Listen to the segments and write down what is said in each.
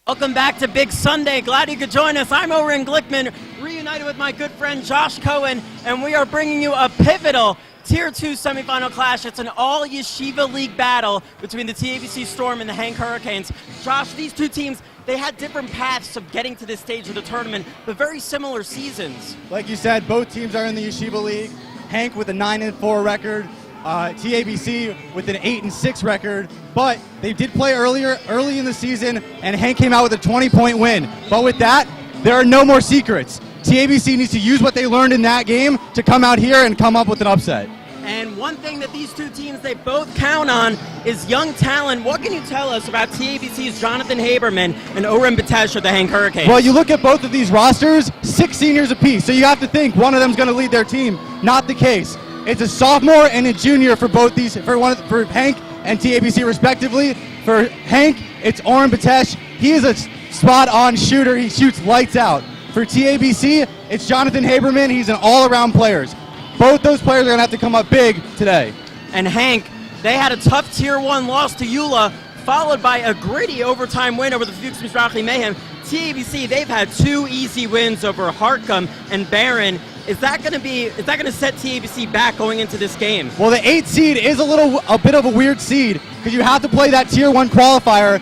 Welcome back to Big Sunday. Glad you could join us. I'm Oren Glickman, reunited with my good friend Josh Cohen, and we are bringing you a pivotal Tier 2 semifinal clash. It's an all-Yeshiva League battle between the TABC Storm and the HANC Hurricanes. Josh, these two teams, they had different paths of getting to this stage of the tournament, but very similar seasons. Like you said, both teams are in the Yeshiva League. HANC with a 9-4 record, TABC with an 8-6 record, but they did play early in the season, and HANC came out with a 20-point win. But with that, there are no more secrets. TABC needs to use what they learned in that game to come out here and come up with an upset. And one thing that these two teams, they both count on is young talent. What can you tell us about TABC's Jonathan Haberman and Oren Batesh of the HANC Hurricanes? Well, you look at both of these rosters, 6 seniors apiece, so you have to think one of them's going to lead their team. Not the case. It's a sophomore and a junior for both these, for HANC and TABC respectively. For HANC, it's Oren Batesh. He is a spot-on shooter. He shoots lights out. For TABC, it's Jonathan Haberman. He's an all-around player. Both those players are going to have to come up big today. And HANC, they had a tough Tier 1 loss to Eula, followed by a gritty overtime win over the Fuchs Mizrachi Mayhem. TABC, they've had 2 easy wins over Hartcomb and Barron. Is that going to set TABC back going into this game? Well, the 8th seed is a bit of a weird seed because you have to play that Tier 1 qualifier.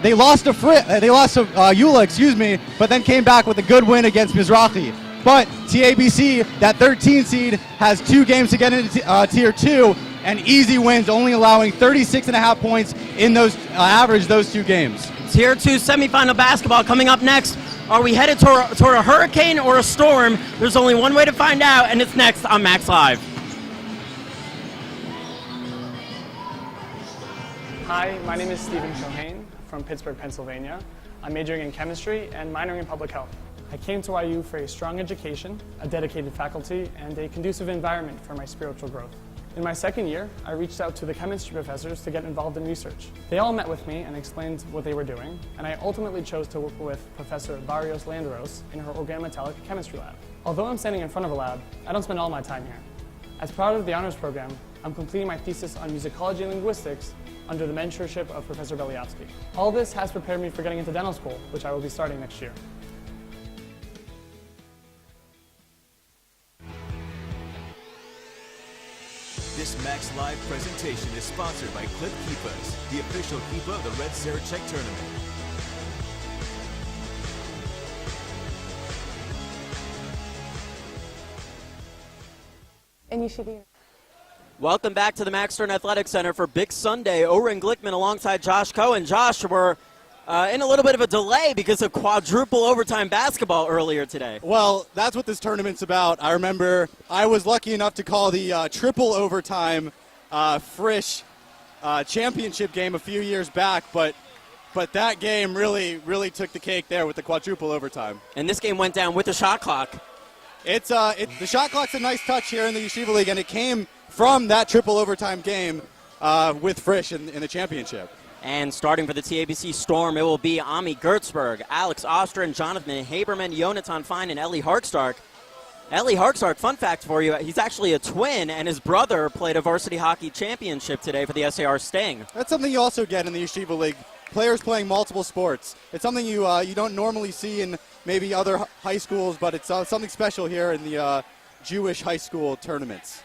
They lost to Eula, but then came back with a good win against Mizrachi. But TABC, that 13 seed, has 2 games to get into Tier 2 and easy wins, only allowing 36.5 points in those average those 2 games. Tier 2 semifinal basketball coming up next. Are we headed toward a hurricane or a storm? There's only one way to find out, and it's next on Max Live. Hi, my name is Stephen Shohane from Pittsburgh, Pennsylvania. I'm majoring in chemistry and minoring in public health. I came to IU for a strong education, a dedicated faculty, and a conducive environment for my spiritual growth. In my second year, I reached out to the chemistry professors to get involved in research. They all met with me and explained what they were doing, and I ultimately chose to work with Professor Barrios Landeros in her organometallic chemistry lab. Although I'm standing in front of a lab, I don't spend all my time here. As part of the honors program, I'm completing my thesis on musicology and linguistics under the mentorship of Professor Beliavsky. All this has prepared me for getting into dental school, which I will be starting next year. This Max Live presentation is sponsored by Clip Keepers, the official keeper of the Red Sarachek tournament. And you should be. Welcome back to the Max Stern Athletic Center for Big Sunday. Oren Glickman alongside Josh Cohen. Josh, we're in a little bit of a delay because of quadruple overtime basketball earlier today. Well, that's what this tournament's about. I remember I was lucky enough to call the triple overtime Frisch championship game a few years back, but that game really took the cake there with the quadruple overtime. And this game went down with the shot clock. The shot clock's a nice touch here in the Yeshiva League, and it came from that triple overtime game with Frisch in the championship. And starting for the TABC Storm, it will be Ami Gertzberg, Alex Ostrin, Jonathan Haberman, Yonatan Fine, and Ellie Harkstark. Ellie Harkstark, fun fact for you, he's actually a twin, and his brother played a varsity hockey championship today for the SAR Sting. That's something you also get in the Yeshiva League, players playing multiple sports. It's something you don't normally see in maybe other high schools, but it's something special here in the Jewish high school tournaments.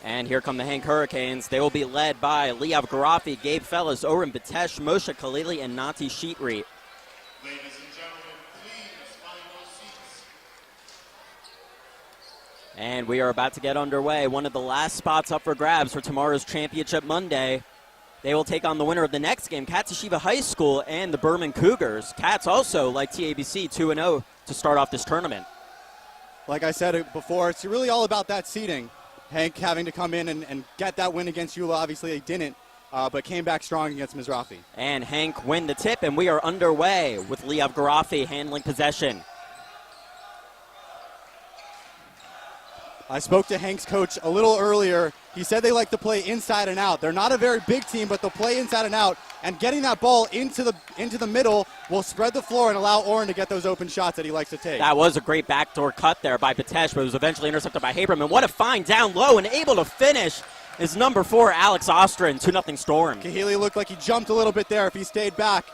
And here come the HANC Hurricanes. They will be led by Liav Garafi, Gabe Fellas, Oren Batesh, Moshe Khalili, and Nati Sheetreat. Ladies and gentlemen, please find those seats. And we are about to get underway. One of the last spots up for grabs for tomorrow's Championship Monday. They will take on the winner of the next game, Katz Yeshiva High School and the Berman Cougars. Katz also, like TABC, 2-0 to start off this tournament. Like I said before, it's really all about that seeding. HANC having to come in and get that win against Eula. Obviously they didn't, but came back strong against Mizrachi. And HANC win the tip, and we are underway with Liav Garafi handling possession. I spoke to HANC's coach a little earlier. He said they like to play inside and out. They're not a very big team, but they'll play inside and out. And getting that ball into the middle will spread the floor and allow Oren to get those open shots that he likes to take. That was a great backdoor cut there by Batesh, but it was eventually intercepted by Haberman. What a find down low, and able to finish is number 4, Alex Ostrin, 2-0 Storm. Kahili looked like he jumped a little bit there. If he stayed back,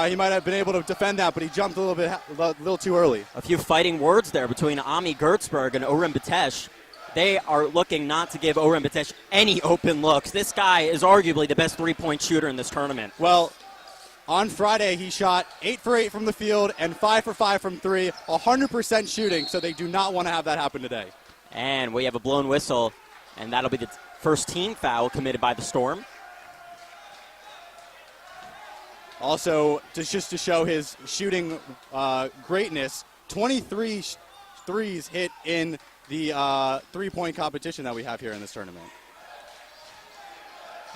he might have been able to defend that, but he jumped a little too early. A few fighting words there between Ami Gertzberg and Orem Batesh. They are looking not to give Orem Batesh any open looks. This guy is arguably the best three-point shooter in this tournament. Well, on Friday, he shot 8 for 8 from the field and 5 for 5 from 3, 100% shooting, so they do not want to have that happen today. And we have a blown whistle, and that'll be the first team foul committed by the Storm. Also, just to show his shooting greatness, 23 threes hit in the three-point competition that we have here in this tournament.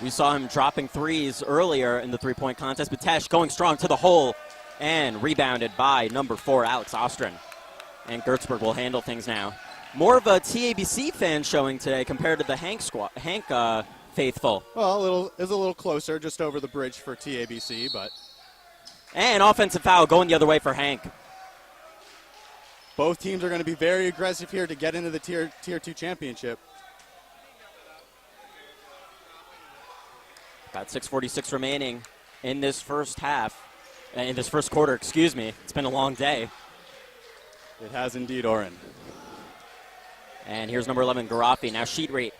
We saw him dropping threes earlier in the three-point contest. Batesh going strong to the hole and rebounded by number 4, Alex Ostrin. And Gertzberg will handle things now. More of a TABC fan showing today compared to the HANC faithful. Well, it was a little closer, just over the bridge for TABC, but... And offensive foul going the other way for HANC. Both teams are going to be very aggressive here to get into the Tier 2 championship. About 6:46 remaining in this first half. In this first quarter, excuse me. It's been a long day. It has indeed, Oren. And here's number 11, Garafi. Now Sheetrate.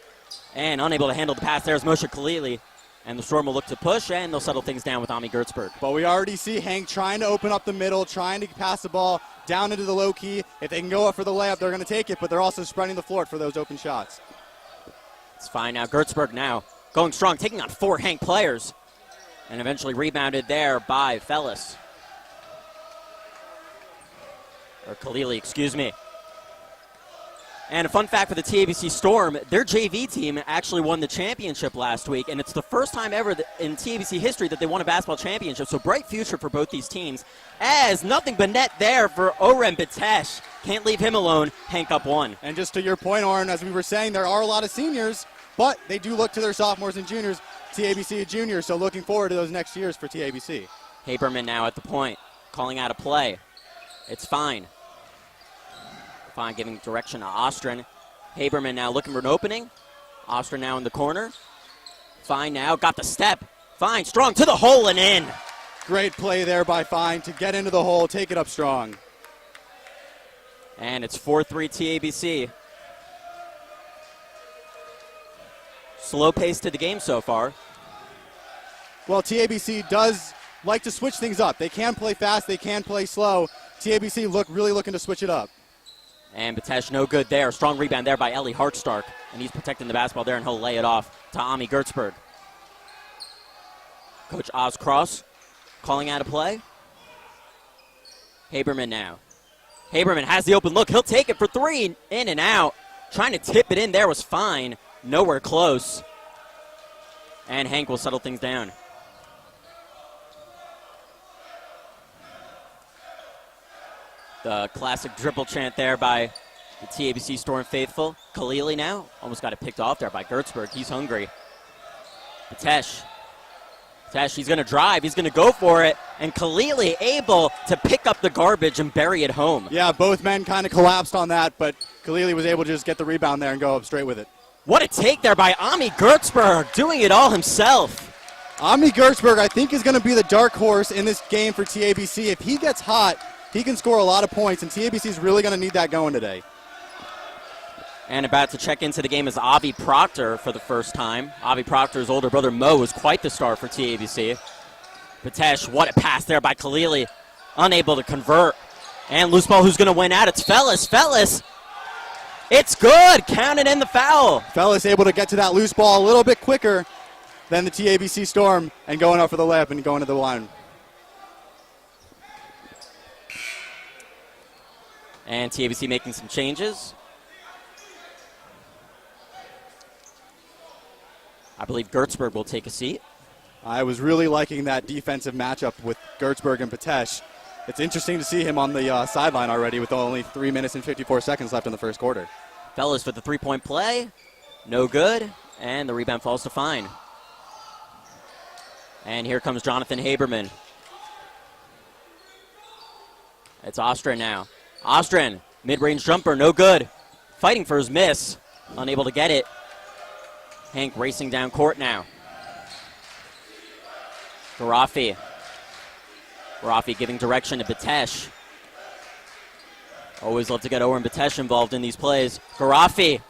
And unable to handle the pass there is Moshe Khalili. And the Storm will look to push, and they'll settle things down with Ami Gertzberg. But we already see HANC trying to open up the middle, trying to pass the ball down into the low key. If they can go up for the layup, they're going to take it, but they're also spreading the floor for those open shots. It's fine now. Gertzberg now going strong, taking on 4 HANC players. And eventually rebounded there by Fellis. Or Khalili, excuse me. And a fun fact for the TABC Storm, their JV team actually won the championship last week, and it's the first time ever in TABC history that they won a basketball championship, so bright future for both these teams. As nothing but net there for Orem Batesh. Can't leave him alone. HANC up 1. And just to your point, Oren, as we were saying, there are a lot of seniors, but they do look to their sophomores and juniors. TABC juniors, so looking forward to those next years for TABC. Haberman now at the point, calling out a play. It's fine. Fine, giving direction to Ostrin. Haberman now looking for an opening. Ostrin now in the corner. Fine now, got the step. Fine, strong to the hole and in. Great play there by Fine to get into the hole, take it up strong. And it's 4-3 TABC. Slow pace to the game so far. Well, TABC does like to switch things up. They can play fast, they can play slow. TABC really looking to switch it up. And Batesh no good there. Strong rebound there by Ellie Hartstark. And he's protecting the basketball there, and he'll lay it off to Ami Gertzberg. Coach Oz Cross calling out a play. Haberman now. Haberman has the open look. He'll take it for 3. In and out. Trying to tip it in there was fine. Nowhere close. And HANC will settle things down. The classic dribble chant there by the TABC Storm faithful. Khalili now almost got it picked off there by Gertzberg. He's hungry. Batesh, he's going to drive. He's going to go for it. And Khalili able to pick up the garbage and bury it home. Yeah, both men kind of collapsed on that, but Khalili was able to just get the rebound there and go up straight with it. What a take there by Ami Gertzberg, doing it all himself. Ami Gertzberg, I think, is going to be the dark horse in this game for TABC. If he gets hot, he can score a lot of points, and TABC is really going to need that going today. And about to check into the game is Avi Proctor for the first time. Avi Proctor's older brother Mo was quite the star for TABC. Batesh, what a pass there by Khalili. Unable to convert. And loose ball, who's going to win out? It's Fellis. Fellis. It's good. Counted in the foul. Fellis able to get to that loose ball a little bit quicker than the TABC Storm and going up for the layup and going to the line. And TABC making some changes. I believe Gertzberg will take a seat. I was really liking that defensive matchup with Gertzberg and Batesh. It's interesting to see him on the sideline already with only 3 minutes and 54 seconds left in the first quarter. Fellas for the three-point play. No good. And the rebound falls to Fine. And here comes Jonathan Haberman. It's Ostrin now. Ostrin, mid-range jumper, no good. Fighting for his miss. Unable to get it. HANC racing down court now. Garafi. Rafi giving direction to Batesh. Always love to get Oren Batesh involved in these plays. Garafi.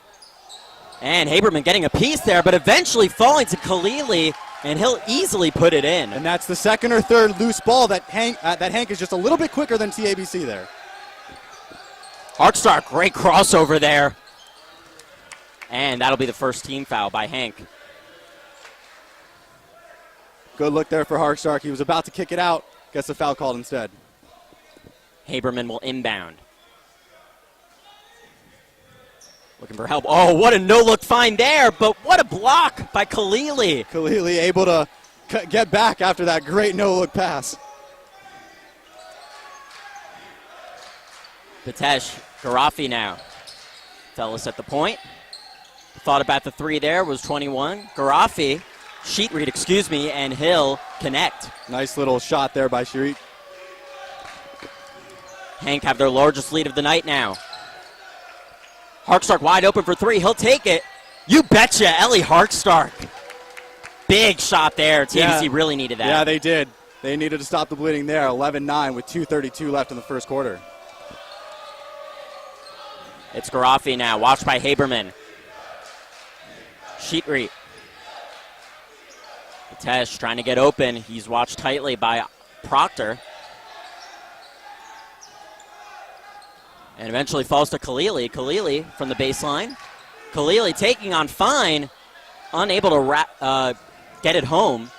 And Haberman getting a piece there, but eventually falling to Khalili, and he'll easily put it in. And that's the second or third loose ball that Hank is just a little bit quicker than TABC there. Harkstar, great crossover there. And that'll be the first team foul by Hank. Good look there for Harkstar. He was about to kick it out. Gets the foul called instead. Haberman will inbound. Looking for help. Oh, what a no-look find there, but what a block by Khalili. Khalili able to get back after that great no-look pass. Batesh, Garafi now. Fellas at the point. Thought about the three there, was 21. Garafi, sheet read, and he'll connect. Nice little shot there by Sheet. Hank have their largest lead of the night now. Harkstark wide open for three. He'll take it. You betcha, Ellie Harkstark. Big shot there. TABC really needed that. Yeah, they did. They needed to stop the bleeding there. 11-9 with 2:32 left in the first quarter. It's Garafi now, watched by Haberman. Sheetreat. Batesh trying to get open. He's watched tightly by Proctor. And eventually falls to Khalili. Khalili from the baseline. Khalili taking on Fine. Unable to get it home.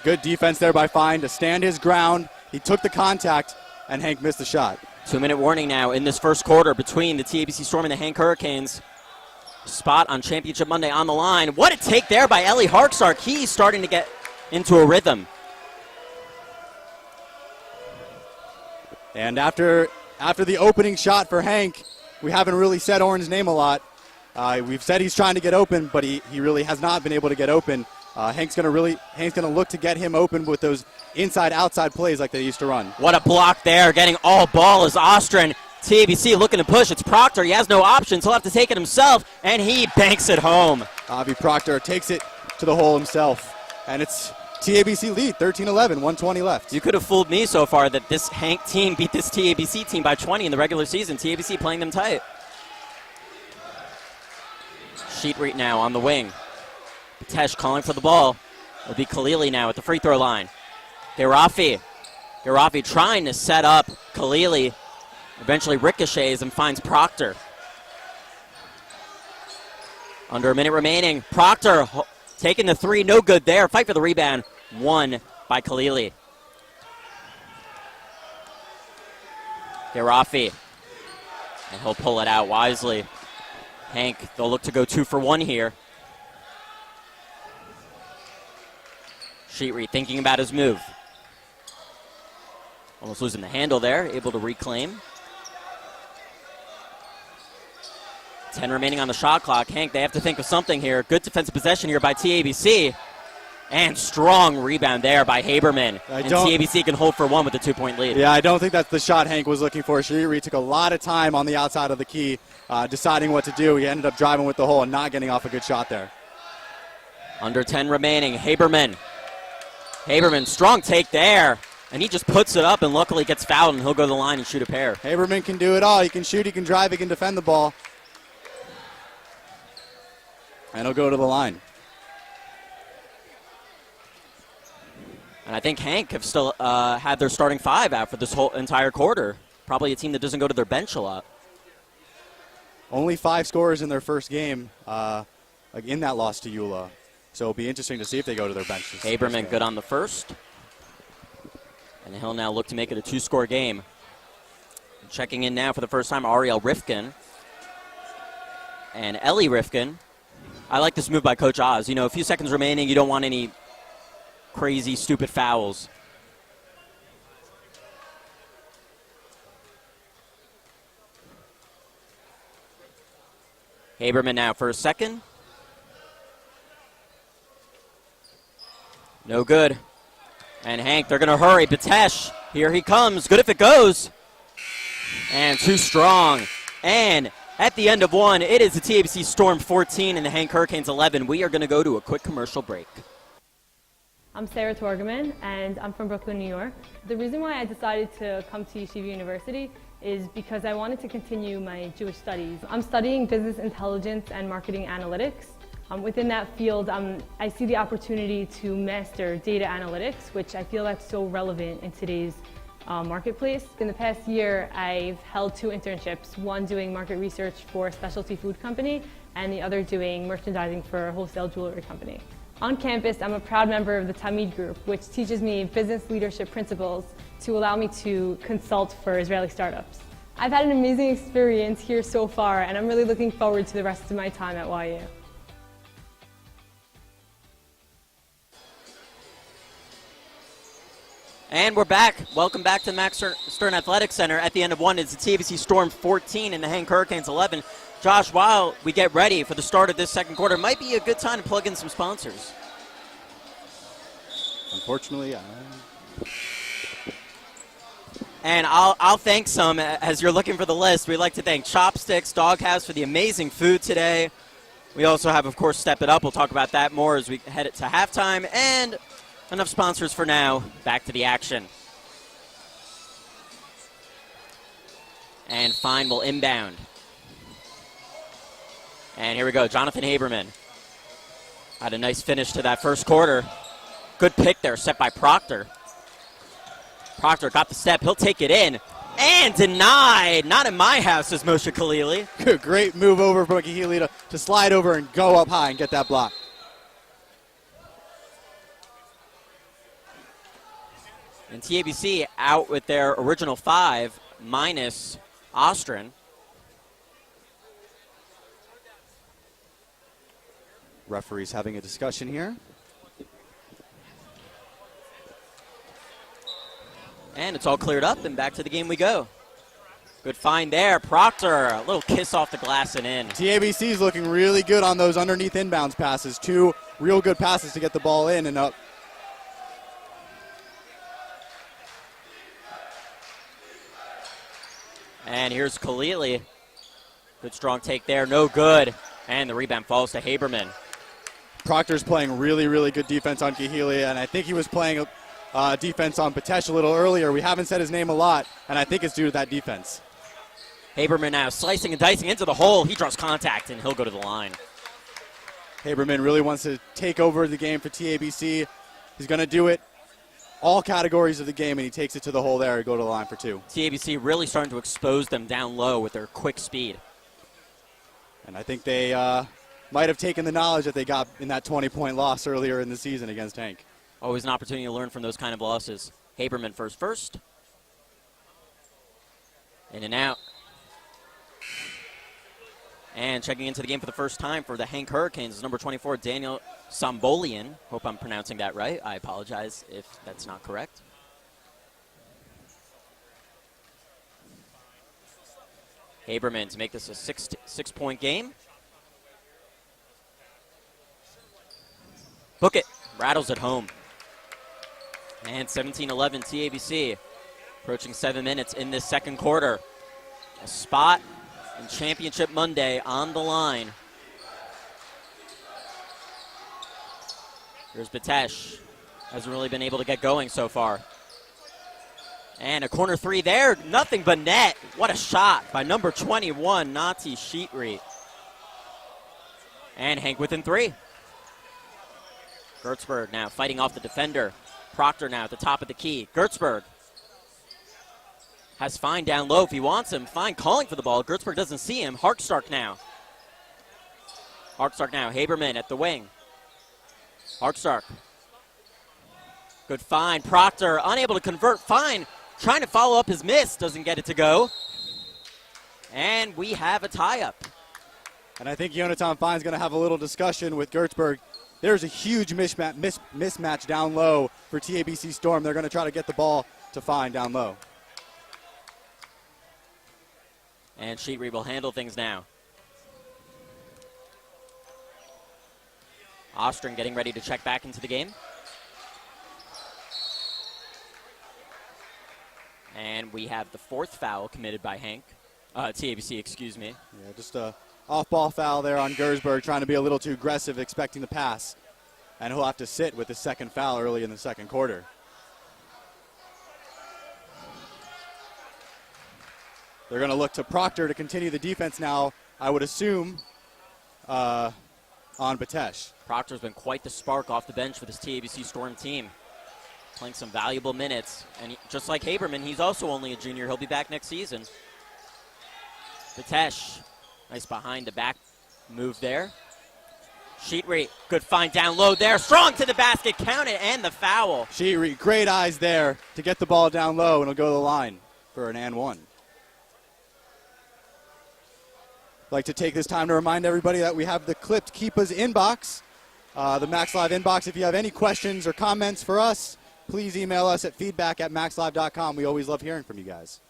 Good defense there by Fine to stand his ground. He took the contact, and Hank missed the shot. 2-minute warning now in this first quarter between the TABC Storm and the Hank Hurricanes. Spot on Championship Monday on the line. What a take there by Ellie Harkstark. He's starting to get into a rhythm. And after the opening shot for Hank, we haven't really said Oren's name a lot. We've said he's trying to get open, but he really has not been able to get open. Hank's gonna look to get him open with those inside-outside plays like they used to run. What a block there, getting all ball is Ostrin. TABC looking to push. It's Proctor. He has no options. He'll have to take it himself, and he banks it home. Avi Proctor takes it to the hole himself, and it's TABC lead, 13-11, 1:20 left. You could have fooled me so far that this Hank team beat this TABC team by 20 in the regular season. TABC playing them tight. Sheetreat now on the wing. Batesh calling for the ball. It'll be Khalili now at the free throw line. Garafi trying to set up Khalili. Eventually ricochets and finds Proctor. Under a minute remaining. Proctor taking the three, no good there. Fight for the rebound, won by Khalili. Garafi, and he'll pull it out wisely. Hank, they'll look to go 2 for 1 here. Sheetreat thinking about his move. Almost losing the handle there, able to reclaim. 10 remaining on the shot clock. Hank, they have to think of something here. Good defensive possession here by TABC. And strong rebound there by Haberman. And TABC can hold for 1 with a 2-point lead. Yeah, I don't think that's the shot Hank was looking for. Shiri took a lot of time on the outside of the key, deciding what to do. He ended up driving with the hole and not getting off a good shot there. Under 10 remaining. Haberman, strong take there. And he just puts it up and luckily gets fouled, and he'll go to the line and shoot a pair. Haberman can do it all. He can shoot, he can drive, he can defend the ball. And he'll go to the line. And I think Hank have still had their starting 5 out for this whole entire quarter. Probably a team that doesn't go to their bench a lot. Only 5 scorers in their first game in that loss to Eula. So it'll be interesting to see if they go to their benches. Haberman good on the first. And he'll now look to make it a 2-score game. Checking in now for the first time, Ariel Rifkin. And Ellie Rifkin. I like this move by Coach Oz. You know, a few seconds remaining, you don't want any crazy, stupid fouls. Haberman now for a second. No good. And Hank, they're going to hurry. Batesh, here he comes. Good if it goes. And too strong. And at the end of 1, it is the TABC Storm 14 and the Hank Hurricanes 11. We are going to go to a quick commercial break. I'm Sarah Torgerman, and I'm from Brooklyn, New York. The reason why I decided to come to Yeshiva University is because I wanted to continue my Jewish studies. I'm studying business intelligence and marketing analytics. Within that field, I see the opportunity to master data analytics, which I feel that's so relevant in today's marketplace. In the past year, I've held 2 internships, one doing market research for a specialty food company, and the other doing merchandising for a wholesale jewelry company. On campus, I'm a proud member of the Tamid group, which teaches me business leadership principles to allow me to consult for Israeli startups. I've had an amazing experience here so far, and I'm really looking forward to the rest of my time at YU. And we're back. Welcome back to the Max Stern Athletic Center. At the end of one, it's the TABC Storm 14 and the HANC Hurricanes 11. Josh, while we get ready for the start of this second quarter, might be a good time to plug in some sponsors. Unfortunately, And I'll thank some as you're looking for the list. We'd like to thank Chopsticks Doghouse for the amazing food today. We also have, of course, Step It Up. We'll talk about that more as we head it to halftime. And enough sponsors for now. Back to the action. And Fine will inbound. And here we go, Jonathan Haberman. Had a nice finish to that first quarter. Good pick there, set by Proctor. Proctor got the step, he'll take it in. And denied, not in my house, says Moshe Khalili. great move over for Kahili to slide over and go up high and get that block. And TABC out with their original 5 minus Ostrin. Referees having a discussion here. And it's all cleared up, and back to the game we go. Good find there. Proctor, a little kiss off the glass and in. TABC is looking really good on those underneath inbounds passes. 2 real good passes to get the ball in and up. And here's Khalili. Good strong take there, no good. And the rebound falls to Haberman. Proctor's playing really, really good defense on Kahili, and I think he was playing defense on Patesh a little earlier. We haven't said his name a lot, and I think it's due to that defense. Haberman now slicing and dicing into the hole. He draws contact, and he'll go to the line. Haberman really wants to take over the game for TABC. He's going to do it all categories of the game, and he takes it to the hole there and go to the line for 2. TABC really starting to expose them down low with their quick speed. And I think they might have taken the knowledge that they got in that 20-point loss earlier in the season against HANC. Always an opportunity to learn from those kind of losses. Haberman first. In and out. And checking into the game for the first time for the HANC Hurricanes is number 24, Daniel Sambolian. Hope I'm pronouncing that right. I apologize if that's not correct. Haberman to make this a six-point game. Book it. Rattles it home. And 17-11 TABC. Approaching 7 minutes in this second quarter. A spot in Championship Monday on the line. Here's Batesh. Hasn't really been able to get going so far. And a corner 3 there. Nothing but net. What a shot by number 21, Nati Sheetreat. And HANC within 3. Gertzberg now fighting off the defender. Proctor now at the top of the key. Gertzberg has Fine down low if he wants him. Fine calling for the ball. Gertzberg doesn't see him. Harkstark now. Haberman at the wing. Harkstark. Good find. Proctor unable to convert. Fine trying to follow up his miss. Doesn't get it to go. And we have a tie-up. And I think Yonatan Fine's going to have a little discussion with Gertzberg. There's a huge mismatch down low for TABC Storm. They're going to try to get the ball to Fine down low. And Sheetreat will handle things now. Ostrin getting ready to check back into the game. And we have the 4th foul committed by HANC. TABC, excuse me. Yeah, just a off-ball foul there on Gertzberg, trying to be a little too aggressive, expecting the pass. and he'll have to sit with the second foul early in the second quarter. They're going to look to Proctor to continue the defense now, I would assume, on Batesh. Proctor's been quite the spark off the bench for this TABC Storm team, playing some valuable minutes. And just like Haberman, he's also only a junior. He'll be back next season. Batesh, nice behind the back move there. Sheetree, good find down low there. Strong to the basket, count it, and the foul. Sheetree, great eyes there to get the ball down low, and he'll go to the line for an and one. I'd like to take this time to remind everybody that we have the clipped Keepa's inbox, the Max Live inbox. If you have any questions or comments for us, please email us at feedback@maxlive.com. We always love hearing from you guys.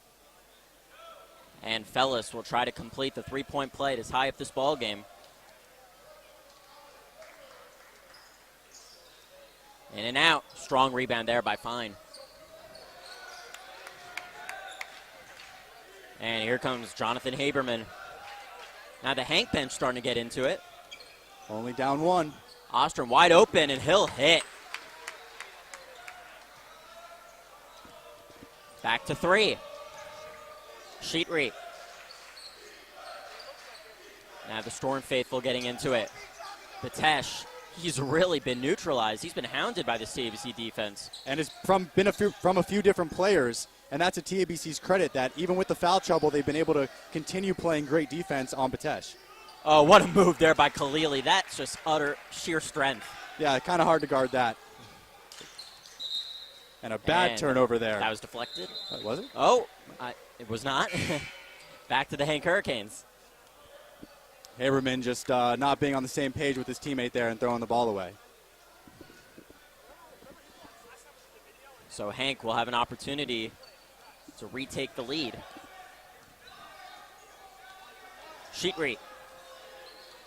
And Fellis will try to complete the three-point play to tie up this ball game. In and out. Strong rebound there by Fine. And here comes Jonathan Haberman. Now the Hank bench starting to get into it. Only down one. Ostrom wide open, and he'll hit. Back to three. Sheetree. Now the Storm faithful getting into it. Batesh, he's really been neutralized. He's been hounded by the TABC defense. And it's from a few different players. And that's a TABC's credit that even with the foul trouble, they've been able to continue playing great defense on Batesh. Oh, what a move there by Khalili. That's just utter sheer strength. Yeah, kind of hard to guard that. And a bad turnover there. That was deflected. Was it? Oh, it was not. Back to the Hank Hurricanes. Haberman just not being on the same page with his teammate there and throwing the ball away. So Hank will have an opportunity to retake the lead. Sheetree,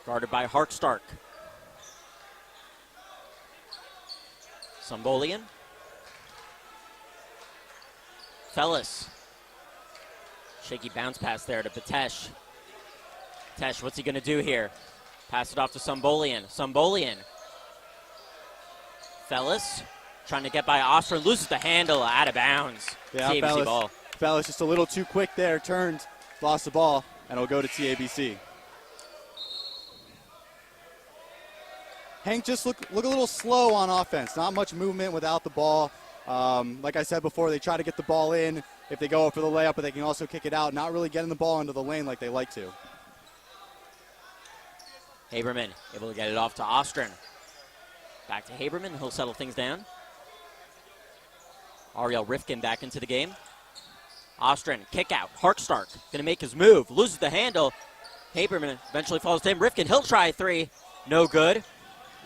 guarded by Harkstark. Sumbolian. Fellis. Shaky bounce pass there to Batesh. Batesh, what's he going to do here? Pass it off to Sumbolian. Sumbolian. Fellis trying to get by Ostrom. Loses the handle, out of bounds. Yeah, TABC ball. Fellis just a little too quick there. Turned, lost the ball, and it'll go to TABC. Hank just look a little slow on offense. Not much movement without the ball. Like I said before, they try to get the ball in if they go up for the layup, but they can also kick it out. Not really getting the ball into the lane like they like to. Haberman able to get it off to Ostrom. Back to Haberman. He'll settle things down. Ariel Rifkin back into the game. Ostrom, kick out. Harkstark going to make his move. Loses the handle. Haberman eventually falls to him. Rifkin, he'll try a three. No good.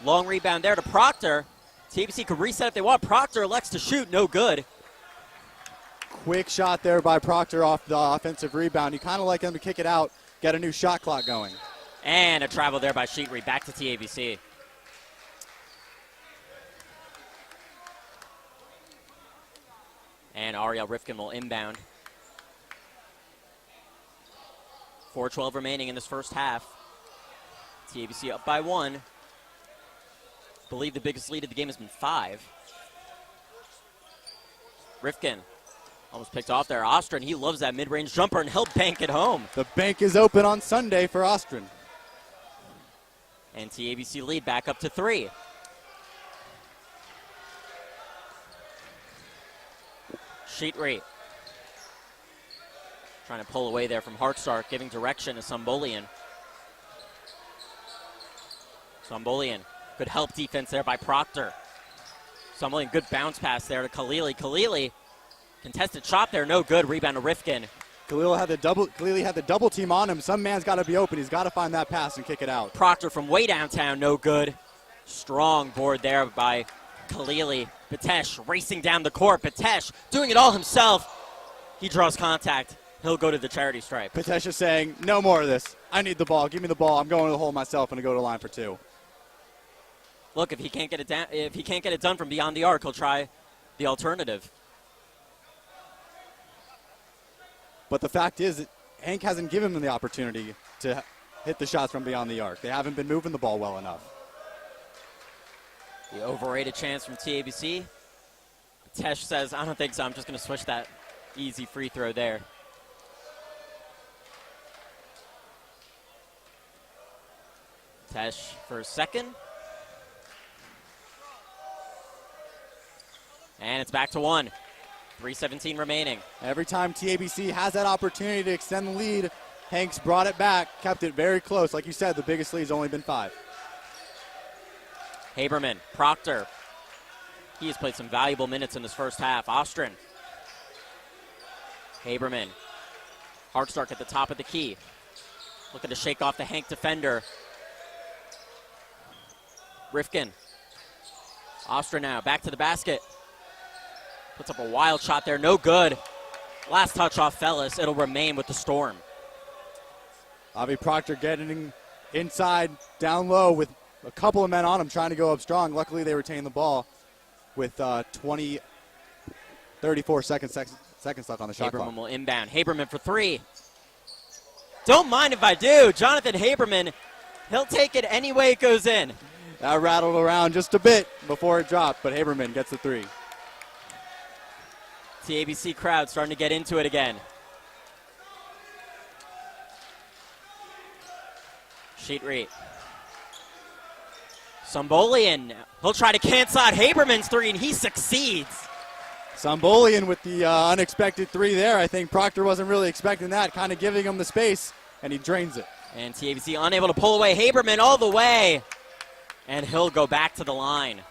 Long rebound there to Proctor. TABC could reset if they want. Proctor elects to shoot. No good. Quick shot there by Proctor off the offensive rebound. You kind of like him to kick it out, get a new shot clock going. And a travel there by Sheetree. Back to TABC. And Ariel Rifkin will inbound. 4:12 remaining in this first half. TABC up by one. I believe the biggest lead of the game has been 5. Rifkin almost picked off there. Ostrom, he loves that mid-range jumper, and he'll bank it home. The bank is open on Sunday for Ostrom. And TABC lead back up to 3. Sheetree trying to pull away there from Harkstark, giving direction to Sumbolian. Sumbolian, good help defense there by Proctor. Sumbolian, good bounce pass there to Khalili. Khalili, contested shot there, no good. Rebound to Rifkin. Khalili had the double team on him. Some man's got to be open. He's got to find that pass and kick it out. Proctor from way downtown, no good. Strong board there by Khalili. Batesh racing down the court. Batesh doing it all himself. He draws contact. He'll go to the charity stripe. Batesh is saying, no more of this. I need the ball. Give me the ball. I'm going to the hole myself and to go to the line for 2. Look, if he can't get it done from beyond the arc, he'll try the alternative. But the fact is, Hank hasn't given him the opportunity to hit the shots from beyond the arc. They haven't been moving the ball well enough. The overrated chance from TABC. Tesh says, I don't think so. I'm just going to switch that easy free throw there. Tesh for a second. And it's back to 1. 3:17 remaining. Every time TABC has that opportunity to extend the lead, Hanks brought it back, kept it very close. Like you said, the biggest lead's only been 5. Haberman, Proctor. He has played some valuable minutes in this first half. Ostrin. Haberman. Harkstark at the top of the key. Looking to shake off the Hank defender. Rifkin. Ostrin now, back to the basket. Puts up a wild shot there, no good. Last touch off Fellis. It'll remain with the Storm. Avi Proctor getting inside, down low with a couple of men on him trying to go up strong. Luckily, they retain the ball with 34 seconds left on the shot clock. Haberman will inbound. Haberman for 3. Don't mind if I do. Jonathan Haberman, he'll take it any way it goes in. That rattled around just a bit before it dropped, but Haberman gets the 3. TABC crowd starting to get into it again. Sheetree. Sumbolian. He'll try to cancel out Haberman's 3, and he succeeds. Sumbolian with the unexpected 3 there. I think Proctor wasn't really expecting that, kind of giving him the space, and he drains it. And TABC unable to pull away Haberman all the way, and he'll go back to the line.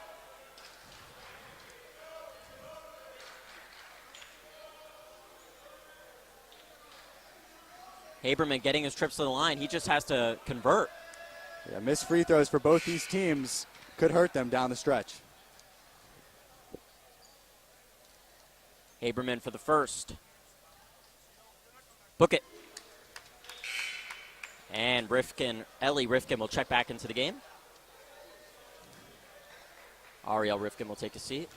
Haberman getting his trips to the line. He just has to convert. Yeah, missed free throws for both these teams could hurt them down the stretch. Haberman for the first. Book it. And Ellie Rifkin will check back into the game. Ariel Rifkin will take a seat.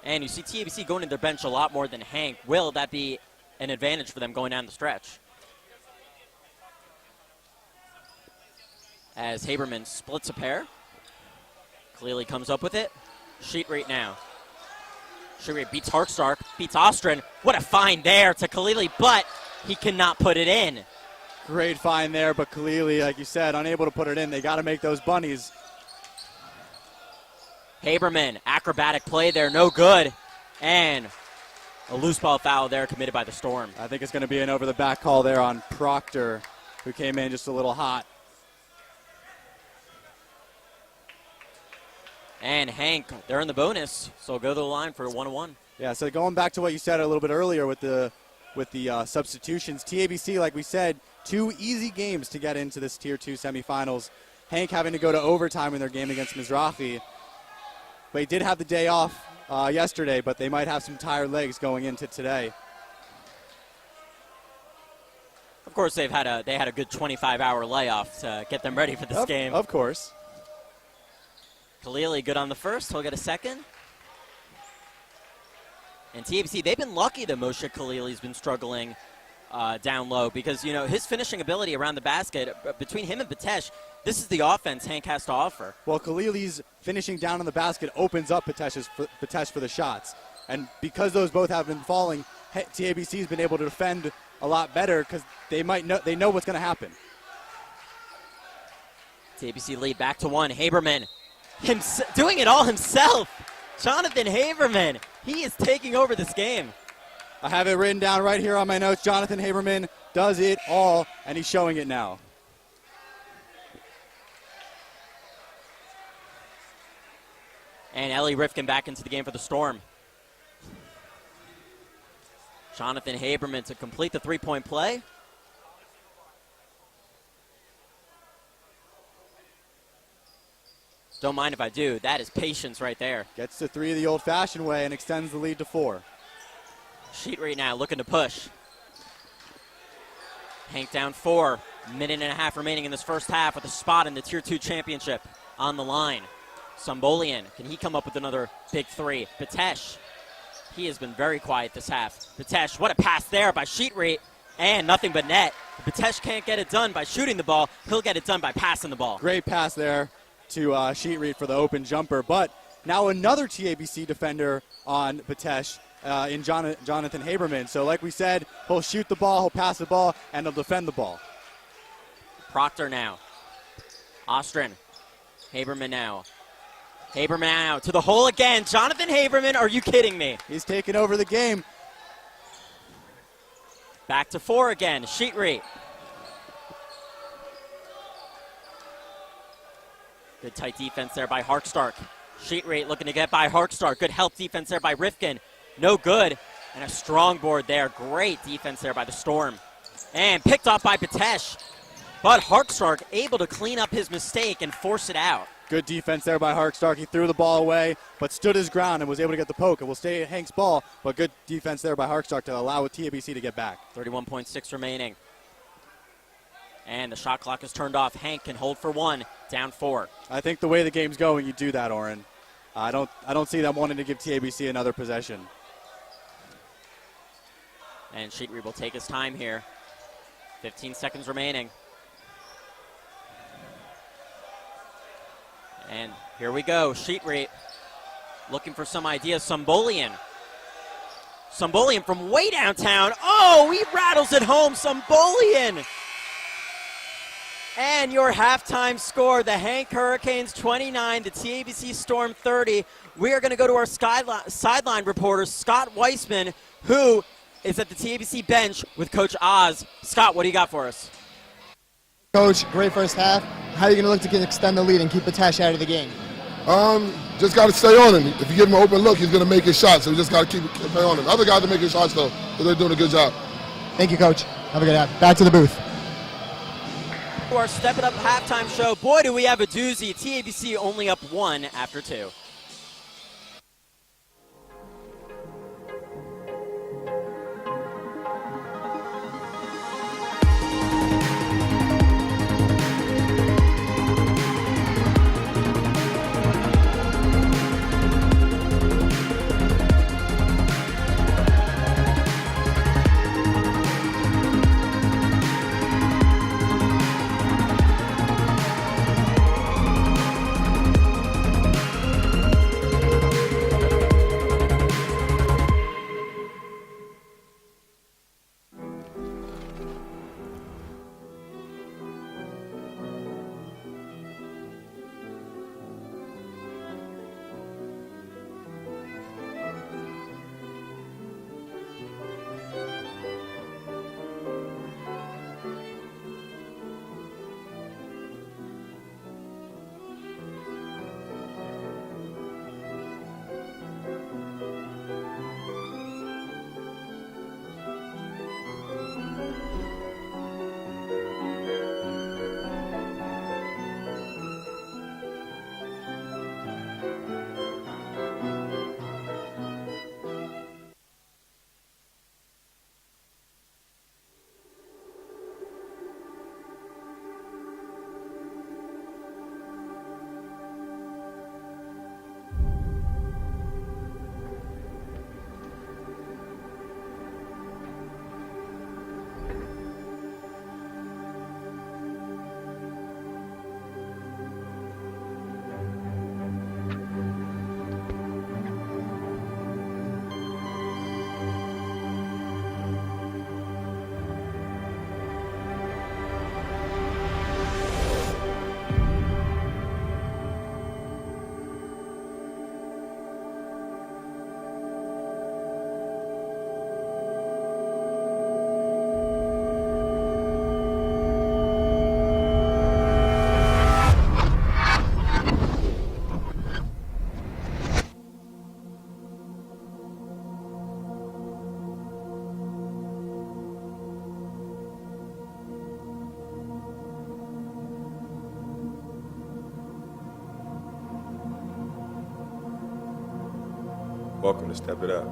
And you see TABC going to their bench a lot more than Hank. Will that be an advantage for them going down the stretch? As Haberman splits a pair. Clearly comes up with it. Sheetrate now. Sheetrate beats Harkstark, beats Ostrin. What a find there to Khalili, but he cannot put it in. Great find there, but Khalili, like you said, unable to put it in. They got to make those bunnies. Haberman, acrobatic play there, no good. And a loose ball foul there committed by the Storm. I think it's going to be an over-the-back call there on Proctor, who came in just a little hot. And Hank, they're in the bonus, so go to the line for a 1-1. Yeah, so going back to what you said a little bit earlier with the substitutions, TABC, like we said, 2 easy games to get into this Tier 2 semifinals. Hank having to go to overtime in their game against Mizrahi. They did have the day off yesterday, but they might have some tired legs going into today. Of course, they had a good 25-hour layoff to get them ready for this game. Of course. Khalili good on the first. He'll get a second. And TABC, they've been lucky that Moshe Khalili's been struggling down low because, you know, his finishing ability around the basket, between him and Patesh, this is the offense Hank has to offer. Well, Khalili's finishing down on the basket opens up Patesh for the shots. And because those both have been falling, TABC's been able to defend a lot better because they know what's going to happen. TABC lead back to 1. Haberman doing it all himself. Jonathan Haberman, he is taking over this game. I have it written down right here on my notes. Jonathan Haberman does it all, and he's showing it now. And Ellie Rifkin back into the game for the Storm. Jonathan Haberman to complete the 3-point play. Don't mind if I do. That is patience right there. Gets to 3 the old-fashioned way and extends the lead to 4. Sheetrate now looking to push. Hank down 4. Minute and a half remaining in this first half with a spot in the Tier 2 championship on the line. Sumbolian, can he come up with another big 3? Patesh, he has been very quiet this half. Patesh, what a pass there by Sheetrate, and nothing but net. Batesh can't get it done by shooting the ball. He'll get it done by passing the ball. Great pass there to Sheetreit for the open jumper. But now another TABC defender on Batesh in Jonathan Haberman. So like we said, he'll shoot the ball, he'll pass the ball, and he'll defend the ball. Proctor now. Ostrin. Haberman now. Haberman now to the hole again. Jonathan Haberman, are you kidding me? He's taken over the game. Back to 4 again. Sheetreit. Good tight defense there by Harkstark. Sheetreit looking to get by Harkstark. Good help defense there by Rifkin. No good. And a strong board there. Great defense there by the Storm. And picked off by Batesh. But Harkstark able to clean up his mistake and force it out. Good defense there by Harkstark. He threw the ball away, but stood his ground and was able to get the poke. It will stay at Hank's ball, but good defense there by Harkstark to allow TABC to get back. 31.6 remaining. And the shot clock is turned off. Hank can hold for 1, down 4. I think the way the game's going, you do that, Oren. I don't see them wanting to give TABC another possession. And Sheetreit will take his time here. 15 seconds remaining. And here we go. Sheetreit looking for some ideas. Sumbolian from way downtown. Oh, he rattles it home. Sumbolian. And your halftime score, the Hank Hurricanes 29, the TABC Storm 30. We are going to go to our sideline reporter, Scott Weissman, who is at the TABC bench with Coach Oz. Scott, what do you got for us? Coach, great first half. How are you going to look to extend the lead and keep Batesh out of the game? Just got to stay on him. If you give him an open look, he's going to make his shots. So we just got to keep play on him. Other guys are making shots, though, so they're doing a good job. Thank you, Coach. Have a good half. Back to the booth. Our Step It Up halftime show. Boy, do we have a doozy. TABC only up 1 after 2. Welcome to Step It Up.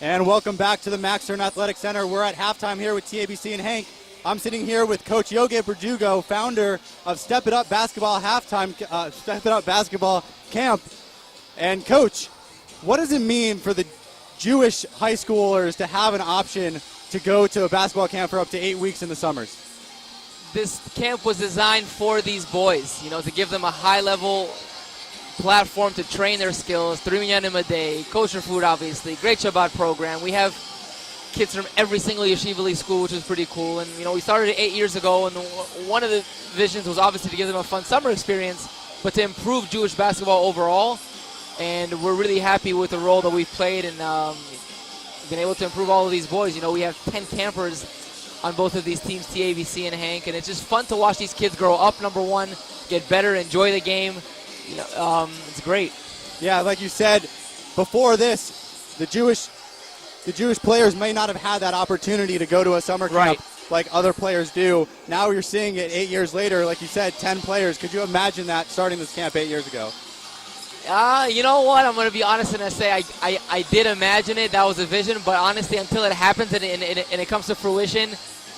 And welcome back to the Max Stern Athletic Center. We're at halftime here with TABC and Hank. I'm sitting here with Coach Yoge Berdugo, founder of Step It Up Basketball Step It Up Basketball Camp. And Coach, what does it mean for the Jewish high schoolers to have an option to go to a basketball camp for up to 8 weeks in the summers? This camp was designed for these boys, to give them a high-level platform to train their skills. 3 minyanim a day, kosher food, obviously, great Shabbat program. We have kids from every single Yeshiva League school, which is pretty cool. And, we started it 8 years ago, and one of the visions was obviously to give them a fun summer experience, but to improve Jewish basketball overall. And we're really happy with the role that we've played and been able to improve all of these boys. We have 10 campers on both of these teams, TABC and Hank, and it's just fun to watch these kids grow up, number one, get better, enjoy the game. It's great. Yeah, like you said, before this, the Jewish players may not have had that opportunity to go to a summer camp like other players do. Now you're seeing it 8 years later, like you said, 10 players. Could you imagine that starting this camp 8 years ago? You know what? I'm going to be honest and say I did imagine it. That was a vision, but honestly, until it happens and it comes to fruition,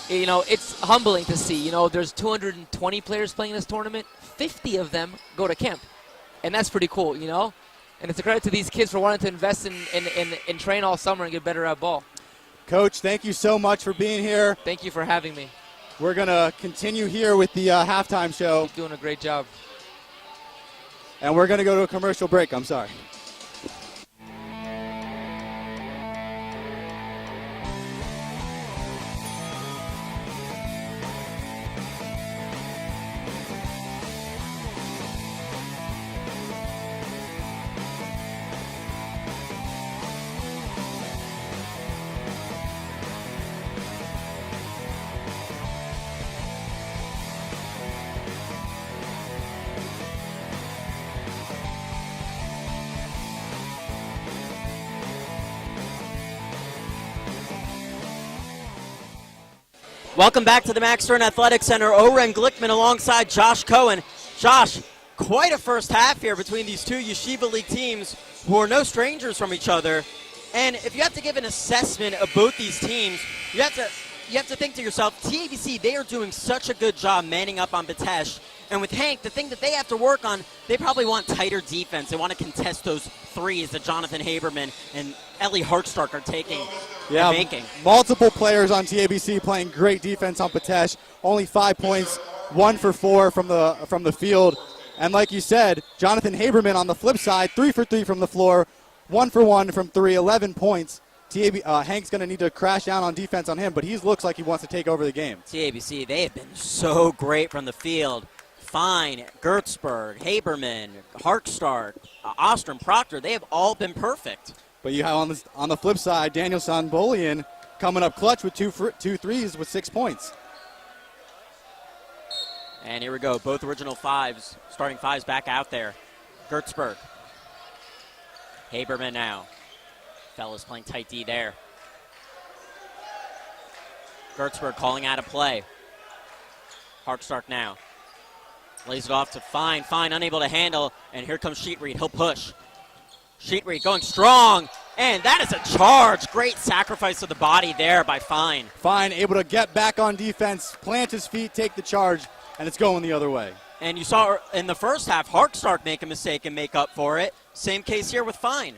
it's humbling to see. There's 220 players playing this tournament. 50 of them go to camp, and that's pretty cool. And it's a credit to these kids for wanting to invest in train all summer and get better at ball. Coach, thank you so much for being here. Thank you for having me. We're going to continue here with the halftime show. You're doing a great job. And we're going to go to a commercial break. I'm sorry. Welcome back to the Max Stern Athletic Center. Oren Glickman alongside Josh Cohen. Josh, quite a first half here between these two Yeshiva League teams who are no strangers from each other. And if you have to give an assessment of both these teams, you have to think to yourself, TABC, they are doing such a good job manning up on Batesh. And with Hank, the thing that they have to work on, they probably want tighter defense. They want to contest those threes that Jonathan Haberman and Ellie Hartstark are taking and making. Multiple players on TABC playing great defense on Batesh. Only 5 points, 1 for 4 from the field. And like you said, Jonathan Haberman on the flip side, 3 for 3 from the floor, 1 for 1 from 3, 11 points. Hank's going to need to crash down on defense on him, but he looks like he wants to take over the game. TABC, they have been so great from the field. Fine, Gertzberg, Haberman, Hartstark, Ostrom, Proctor, they have all been perfect. But you have on the flip side, Daniel Sanbolian coming up clutch with two threes with 6 points. And here we go, both original starting fives back out there. Gertzberg, Haberman now. Fellas playing tight D there. Gertzberg calling out a play. Hartstark now. Lays it off to Fine. Fine unable to handle. And here comes Sheetreed. He'll push. Sheetreed going strong. And that is a charge. Great sacrifice of the body there by Fine. Fine able to get back on defense, plant his feet, take the charge, and it's going the other way. And you saw in the first half, Hartstark make a mistake and make up for it. Same case here with Fine.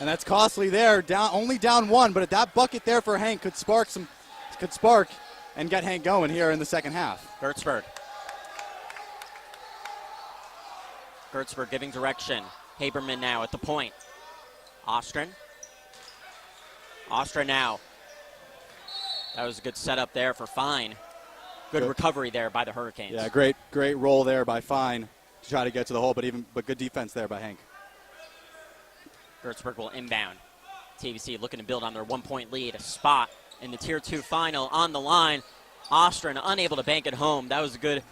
And that's costly there. Only down 1, but that bucket there for Hank could spark and get Hank going here in the second half. Gertzberg giving direction. Haberman now at the point. Ostrom now. That was a good setup there for Fine. Good recovery there by the Hurricanes. Yeah, great roll there by Fine to try to get to the hole, but good defense there by Hank. Gertzberg will inbound. TABC looking to build on their 1-point lead. A spot in the Tier 2 final on the line. Ostrom unable to bank it home. That was a good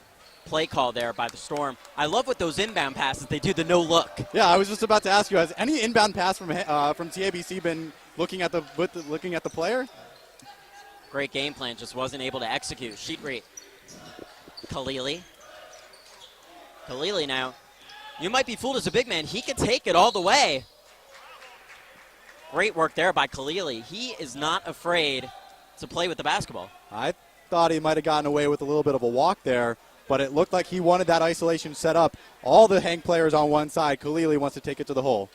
play call there by the Storm. I love what those inbound passes, they do the no look. Yeah, I was just about to ask you, has any inbound pass from TABC been looking at the player? Great game plan, just wasn't able to execute. Sheetreed. Khalili now. You might be fooled as a big man. He can take it all the way. Great work there by Khalili. He is not afraid to play with the basketball. I thought he might have gotten away with a little bit of a walk there, but it looked like he wanted that isolation set up. All the Hank players on one side. Khalili wants to take it to the hole.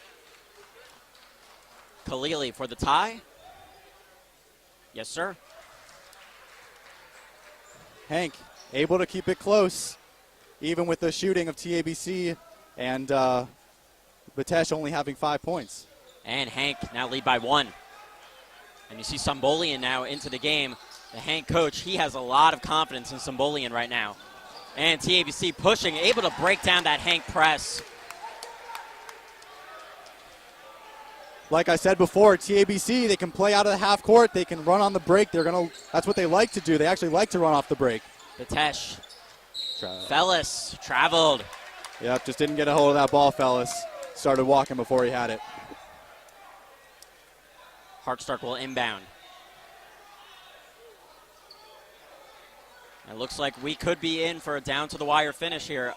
Khalili for the tie. Yes, sir. Hank able to keep it close, even with the shooting of TABC and Batesh only having 5 points. And Hank now lead by 1. And you see Sumbolian now into the game. The Hank coach, he has a lot of confidence in Sumbolian right now. And TABC pushing, able to break down that Hank press. Like I said before, TABC, they can play out of the half court. They can run on the break. That's what they like to do. They actually like to run off the break. Batesh. Fellis traveled. Yep, just didn't get a hold of that ball, Fellis. Started walking before he had it. Harkstark will inbound. It looks like we could be in for a down-to-the-wire finish here.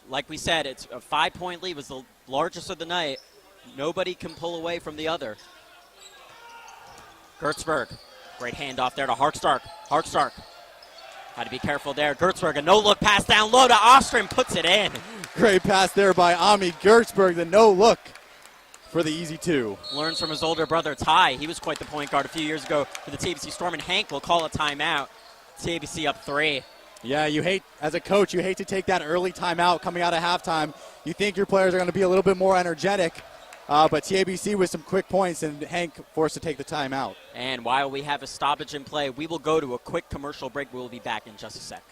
Like we said, it's a 5-point lead. It was the largest of the night. Nobody can pull away from the other. Gertzberg, great handoff there to Harkstark. Harkstark had to be careful there. Gertzberg, a no-look pass down low to Ostrom, puts it in. Great pass there by Ami Gertzberg, the no-look for the easy 2. Learns from his older brother, Ty. He was quite the point guard a few years ago for the TABC Storm, and Hank will call a timeout. TABC up 3. Yeah, as a coach, you hate to take that early timeout coming out of halftime. You think your players are going to be a little bit more energetic, but TABC with some quick points and Hank forced to take the timeout. And while we have a stoppage in play, we will go to a quick commercial break. We will be back in just a sec.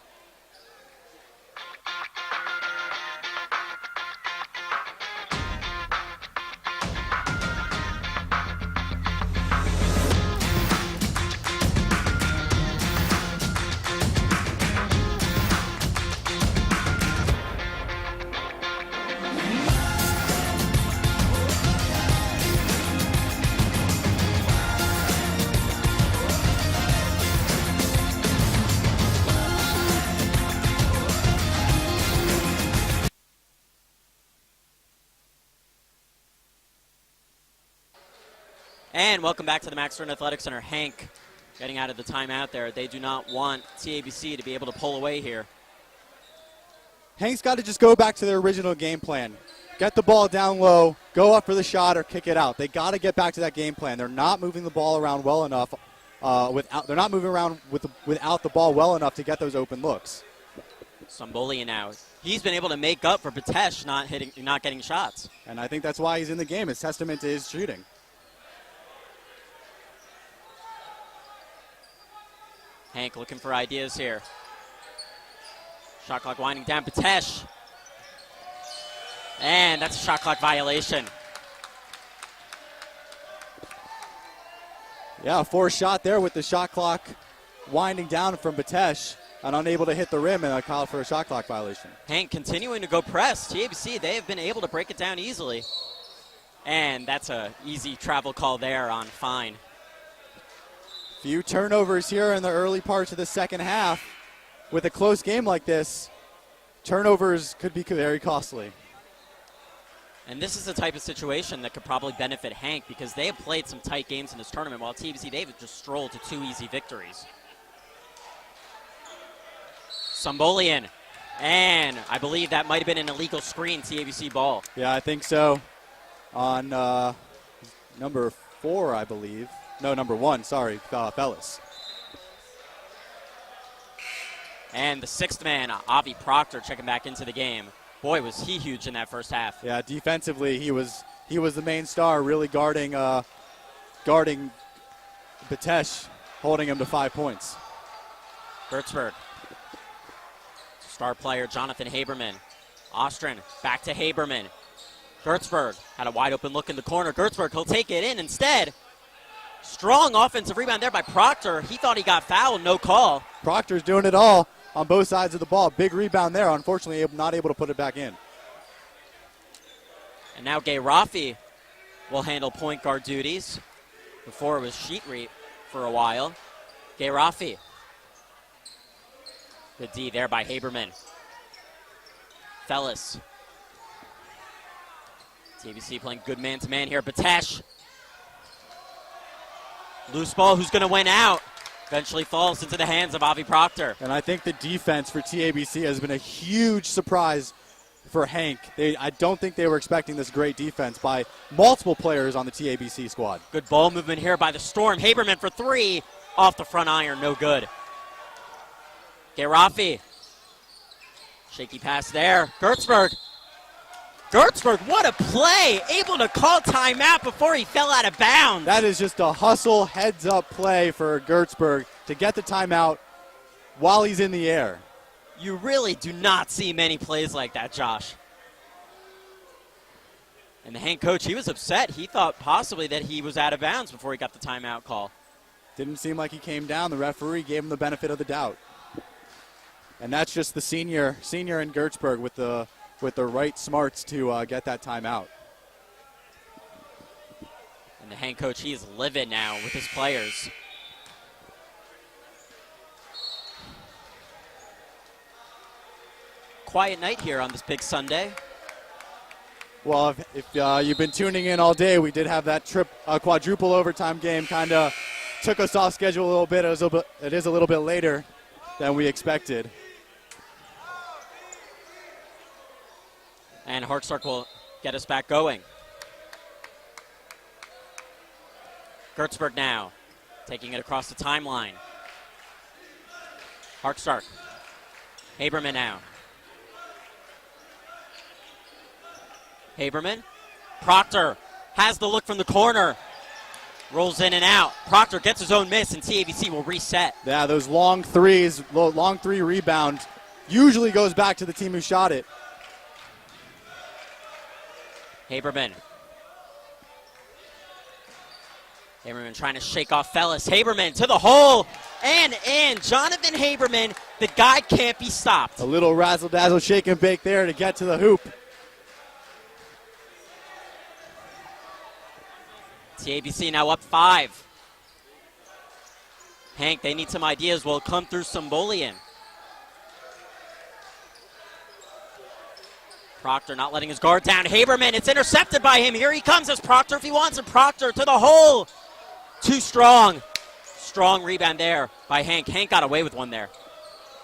And welcome back to the Max Stern Athletic Center. Hank getting out of the timeout there. They do not want TABC to be able to pull away here. Hank's got to just go back to their original game plan. Get the ball down low, go up for the shot, or kick it out. They got to get back to that game plan. They're not moving the ball around well enough. They're not moving around without the ball well enough to get those open looks. Sumbolian now. He's been able to make up for Batesh not getting shots. And I think that's why he's in the game. It's testament to his shooting. Hank looking for ideas here. Shot clock winding down. Batesh. And that's a shot clock violation. Yeah, a forced shot there with the shot clock winding down from Batesh and unable to hit the rim, and a call for a shot clock violation. Hank continuing to go press. TABC, they have been able to break it down easily. And that's a easy travel call there on Fine. Few turnovers here in the early parts of the second half. With a close game like this, turnovers could be very costly. And this is the type of situation that could probably benefit Hank because they have played some tight games in this tournament, while TABC, they've just strolled to 2 easy victories. Sumbolian. And I believe that might have been an illegal screen, TABC ball. Yeah, I think so. On number 4, I believe. No, number 1, sorry, Fellis. And the 6th man, Avi Proctor, checking back into the game. Boy, was he huge in that first half. Yeah, defensively, he was the main star, really guarding Batesh, holding him to 5 points. Gertzberg. Star player Jonathan Haberman. Ostrin back to Haberman. Gertzberg had a wide open look in the corner. Gertzberg, he'll take it in instead. Strong offensive rebound there by Proctor. He thought he got fouled, no call. Proctor's doing it all on both sides of the ball. Big rebound there. Unfortunately, not able to put it back in. And now Gay Rafi will handle point guard duties. Before it was Sheet Reap for a while. Gay Rafi. Good D there by Haberman. Fellis. TABC playing good man-to-man here. Batesh. Loose ball, who's going to win out? Eventually falls into the hands of Avi Proctor. And I think the defense for TABC has been a huge surprise for Hank. I don't think they were expecting this great defense by multiple players on the TABC squad. Good ball movement here by the Storm. Haberman for three. Off the front iron, no good. Gerafi. Shaky pass there. Gertzberg. Gertzberg, what a play! Able to call timeout before he fell out of bounds. That is just a hustle, heads-up play for Gertzberg to get the timeout while he's in the air. You really do not see many plays like that, Josh. And the Hank coach, he was upset. He thought possibly that he was out of bounds before he got the timeout call. Didn't seem like he came down. The referee gave him the benefit of the doubt. And that's just the senior in Gertzberg with the right smarts to get that timeout. And the Hank coach, he is livid now with his players. Quiet night here on this big Sunday. Well, if you've been tuning in all day, we did have that quadruple overtime game. Kind of took us off schedule a little bit. It is a little bit later than we expected. And Hartstark will get us back going. Gertzberg now, taking it across the timeline. Hartstark. Haberman now. Haberman. Proctor has the look from the corner. Rolls in and out. Proctor gets his own miss, and TABC will reset. Yeah, those long three rebound usually goes back to the team who shot it. Haberman. Haberman trying to shake off Fellis. Haberman to the hole and in. Jonathan Haberman, the guy can't be stopped. A little razzle-dazzle shake and bake there to get to the hoop. TABC now up 5. Hank, they need some ideas. Will it come through Symbolian? Proctor not letting his guard down. Haberman, it's intercepted by him. Here he comes as Proctor if he wants it. Proctor to the hole. Too strong. Strong rebound there by Hank. Hank got away with one there.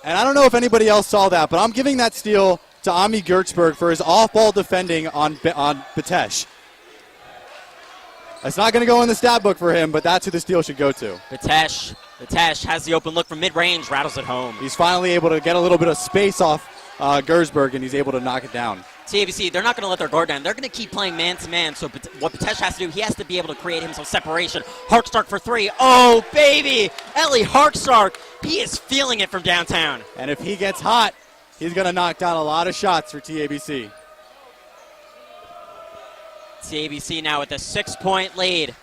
And I don't know if anybody else saw that, but I'm giving that steal to Ami Gertzberg for his off-ball defending on Batesh. It's not going to go in the stat book for him, but that's who the steal should go to. Batesh has the open look from mid-range, rattles it home. He's finally able to get a little bit of space off Gertzberg, and he's able to knock it down. TABC, they're not going to let their guard down. They're going to keep playing man-to-man, so what Batesh has to do, he has to be able to create himself separation. Hartstark for three. Oh, baby! Ellie Hartstark, he is feeling it from downtown. And if he gets hot, he's going to knock down a lot of shots for TABC. TABC now with a 6-point lead.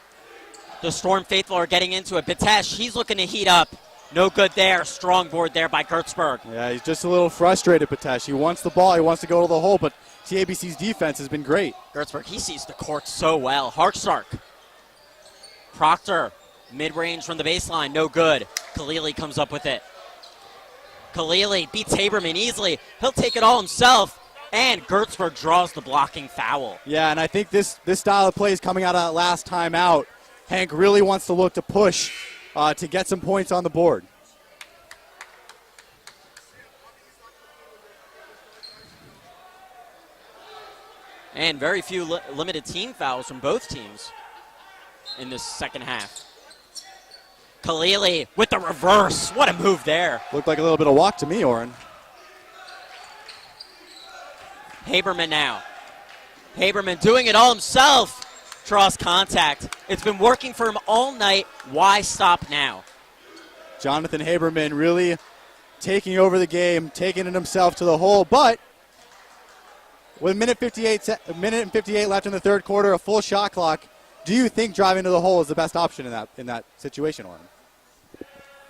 The Storm faithful are getting into it. Batesh, he's looking to heat up. No good there. Strong board there by Gertzberg. Yeah, he's just a little frustrated, Batesh. He wants the ball. He wants to go to the hole, but TABC's defense has been great. Gertzberg, he sees the court so well. Hartstark. Proctor, mid-range from the baseline. No good. Khalili comes up with it. Khalili beats Haberman easily. He'll take it all himself. And Gertzberg draws the blocking foul. Yeah, and I think this style of play is coming out of that last timeout. Hank really wants to look to push to get some points on the board. And very few limited team fouls from both teams in this second half. Khalili with the reverse. What a move there. Looked like a little bit of walk to me, Oren. Haberman now. Haberman doing it all himself. Draws contact. It's been working for him all night. Why stop now? Jonathan Haberman really taking over the game, taking it himself to the hole, but with a minute and 58 left in the third quarter, a full shot clock, do you think driving to the hole is the best option in that situation, Oren?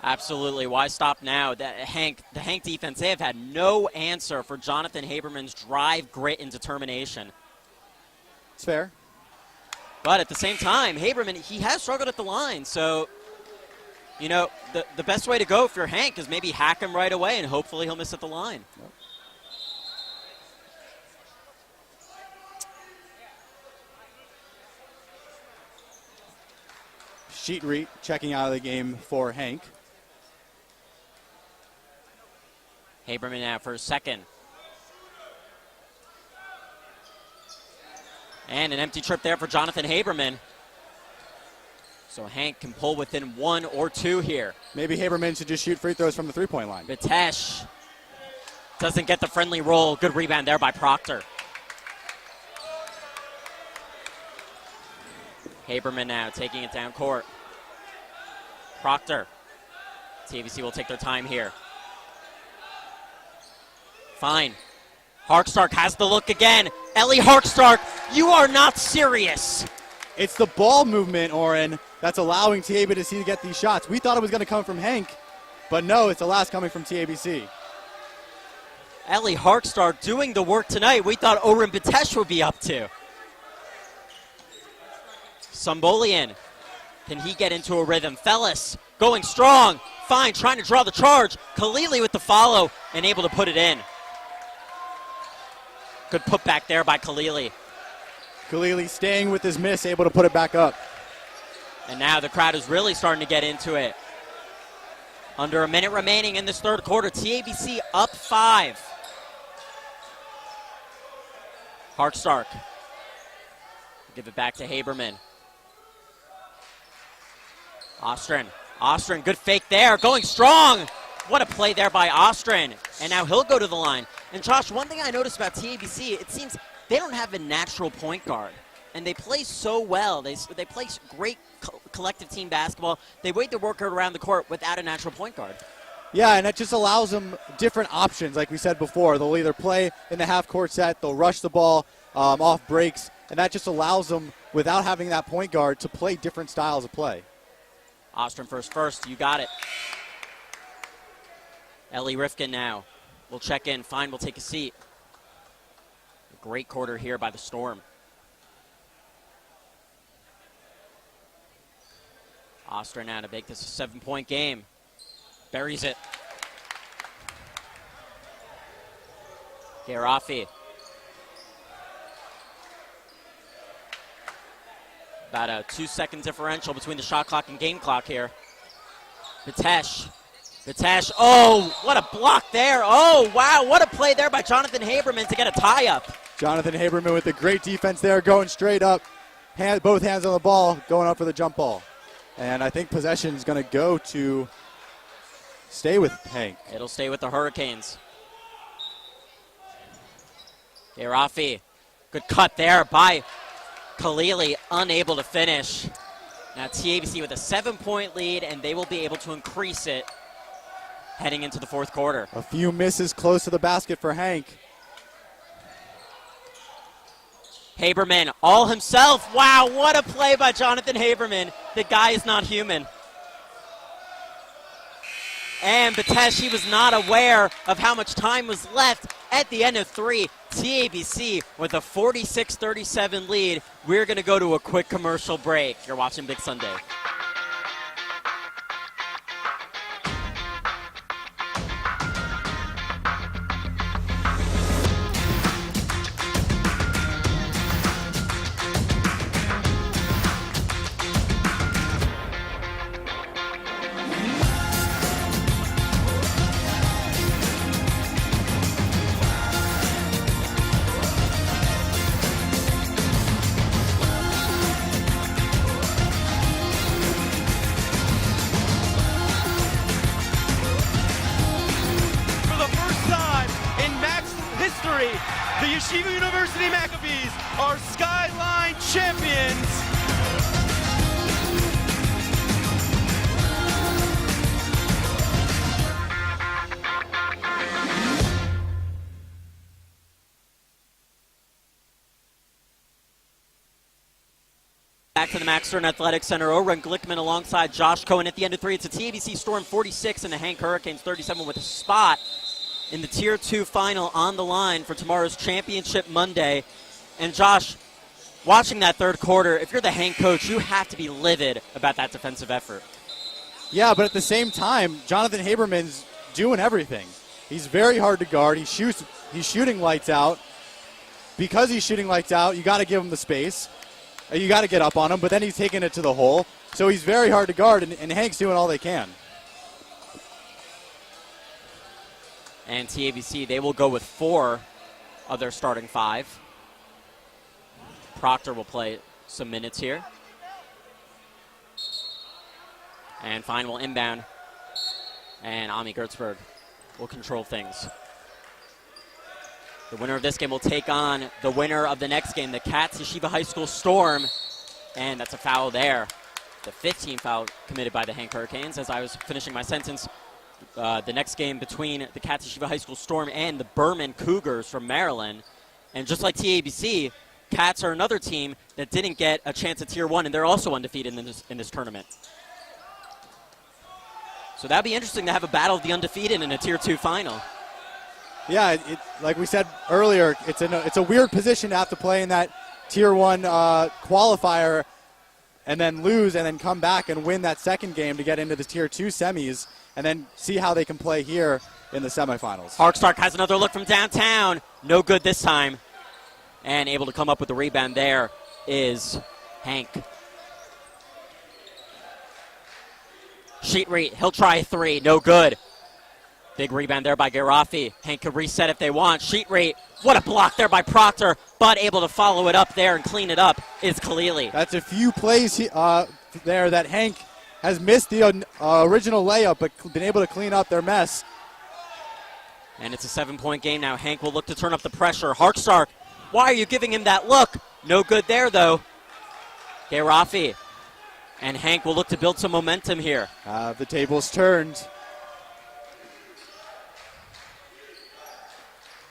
Absolutely. Why stop now? The Hank defense, they have had no answer for Jonathan Haberman's drive, grit, and determination. It's fair. But at the same time, Haberman, he has struggled at the line. So, you know, the best way to go for Hank is maybe hack him right away, and hopefully he'll miss at the line. Yep. Sheetree checking out of the game for Hank. Haberman now for a second. And an empty trip there for Jonathan Haberman. So Hank can pull within 1 or 2 here. Maybe Haberman should just shoot free throws from the three-point line. Vitesh doesn't get the friendly roll. Good rebound there by Proctor. Haberman now taking it down court. Proctor. TABC will take their time here. Fine. Harkstark has the look again. Ellie Harkstark, you are not serious. It's the ball movement, Oren, that's allowing TABC to get these shots. We thought it was going to come from Hank, but no, it's the last coming from TABC. Ellie Harkstark doing the work tonight we thought Oren Vitesh would be up to. Sumbolian, can he get into a rhythm? Fellis going strong. Fine, trying to draw the charge. Khalili with the follow and able to put it in. Good putback there by Khalili. Khalili staying with his miss, able to put it back up. And now the crowd is really starting to get into it. Under a minute remaining in this third quarter, TABC up 5. Harkstark. Give it back to Haberman. Ostrin, good fake there, going strong. What a play there by Ostrin. And now he'll go to the line. And Josh, one thing I noticed about TABC, it seems they don't have a natural point guard. And they play so well. They play great collective team basketball. They wait their work around the court without a natural point guard. Yeah, and it just allows them different options, like we said before. They'll either play in the half-court set, they'll rush the ball off breaks, and that just allows them, without having that point guard, to play different styles of play. Ostrin first, you got it. Ellie Rifkin now will check in. Fine, will take a seat. A great quarter here by the Storm. Ostrin now to make this a 7-point game. Buries it. Garafi. About a 2-second differential between the shot clock and game clock here. Vitesh, oh, what a block there. Oh, wow, what a play there by Jonathan Haberman to get a tie-up. Jonathan Haberman with a great defense there, going straight up. Both hands on the ball, going up for the jump ball. And I think possession is going to go to stay with Hank. It'll stay with the Hurricanes. Garafi, good cut there by Khalili, unable to finish. Now TABC with a 7-point lead, and they will be able to increase it heading into the fourth quarter. A few misses close to the basket for Hank. Haberman all himself. Wow, what a play by Jonathan Haberman. The guy is not human. And Vitesh, he was not aware of how much time was left at the end of 3. TABC with a 46-37 lead. We're going to go to a quick commercial break. You're watching Big Sunday. The Yeshiva University Maccabees are Skyline champions. Back to the Max Stern Athletic Center. Oren Glickman alongside Josh Cohen at the end of 3. It's a TABC Storm 46 and the Hank Hurricanes 37 with a spot in the Tier 2 final on the line for tomorrow's Championship Monday. And Josh, watching that third quarter, if you're the Hank coach, you have to be livid about that defensive effort. Yeah, but at the same time, Jonathan Haberman's doing everything. He's very hard to guard. He's shooting lights out. Because he's shooting lights out, you got to give him the space. you got to get up on him, but then he's taking it to the hole. So he's very hard to guard, and Hank's doing all they can. And TABC, they will go with 4 of their starting 5. Proctor will play some minutes here. And Fine will inbound. And Ami Gertzberg will control things. The winner of this game will take on the winner of the next game, the Cats Yeshiva High School Storm. And that's a foul there. The 15th foul committed by the Hank Hurricanes. As I was finishing my sentence, the next game between the Cats Yeshiva High School Storm and the Berman Cougars from Maryland. And just like TABC, Cats are another team that didn't get a chance at Tier 1, and they're also undefeated in this tournament. So that'd be interesting to have a battle of the undefeated in a Tier 2 final. Yeah, like we said earlier, it's a weird position to have to play in that Tier 1 qualifier and then lose and then come back and win that second game to get into the Tier 2 semis and then see how they can play here in the semifinals. Harkstark has another look from downtown. No good this time. And able to come up with the rebound there is Hank. Sheetree, he'll try a 3. No good. Big rebound there by Garafi. Hank could reset if they want. Sheetree, what a block there by Proctor, but able to follow it up there and clean it up is Khalili. That's a few plays there that Hank has missed the original layup, but been able to clean up their mess. And it's a 7-point game now. Hank will look to turn up the pressure. Harkstark, why are you giving him that look? No good there, though. Garafi. And Hank will look to build some momentum here. The table's turned.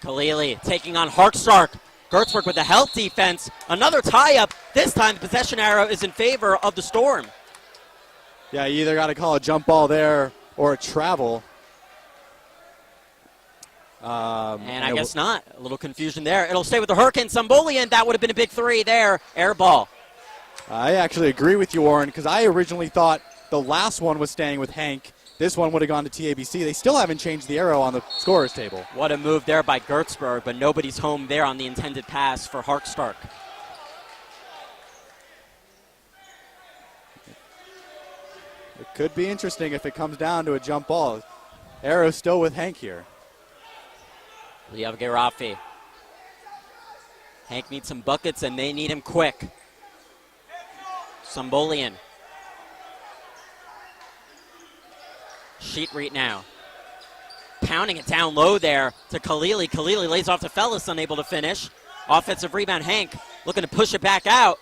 Khalili taking on Harkstark. Gertzberg with the help defense. Another tie-up. This time the possession arrow is in favor of the Storm. Yeah, you either got to call a jump ball there or a travel. And I guess not. A little confusion there. It'll stay with the Hurricane. Sambolian, that would have been a big 3 there. Air ball. I actually agree with you, Warren, because I originally thought the last one was staying with Hank. This one would have gone to TABC. They still haven't changed the arrow on the scorer's table. What a move there by Gertzberg, but nobody's home there on the intended pass for Harkstark. It could be interesting if it comes down to a jump ball. Arrow still with Hank here. Liav Garafi. Hank needs some buckets, and they need him quick. Sambolian. Sheetree now. Pounding it down low there to Khalili. Khalili lays off to Fellis, unable to finish. Offensive rebound, Hank looking to push it back out.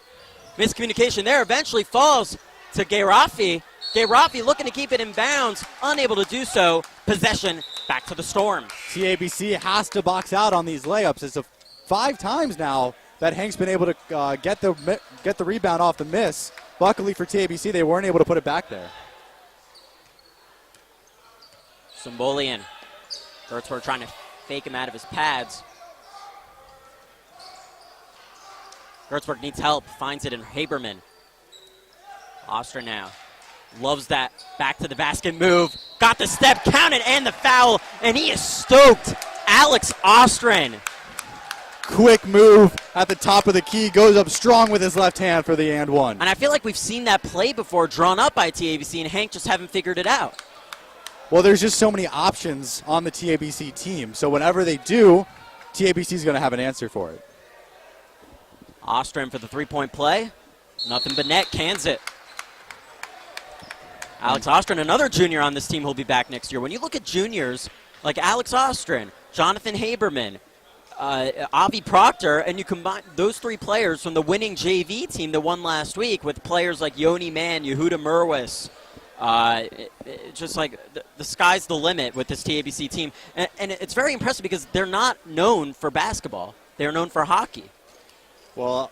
Miscommunication there, eventually falls to Garafi. Garafi looking to keep it in bounds, unable to do so. Possession back to the Storm. TABC has to box out on these layups. It's 5 times now that Hank's been able to get the rebound off the miss. Luckily for TABC, they weren't able to put it back there. Sambolian. Gertzberg trying to fake him out of his pads. Gertzberg needs help. Finds it in Haberman. Oster now. Loves that back to the basket move. Got the step, counted, and the foul. And he is stoked. Alex Ostrin. Quick move at the top of the key. Goes up strong with his left hand for the and one. And I feel like we've seen that play before drawn up by TABC, and Hank just haven't figured it out. Well, there's just so many options on the TABC team. So whenever they do, TABC is going to have an answer for it. Ostrom for the 3-point play. Nothing but net. Cans it. Alex Ostrin, another junior on this team who'll be back next year. When you look at juniors like Alex Ostrin, Jonathan Haberman, Avi Proctor, and you combine those 3 players from the winning JV team that won last week with players like Yoni Mann, Yehuda Merwis, just like the sky's the limit with this TABC team. And it's very impressive because they're not known for basketball. They're known for hockey. Well,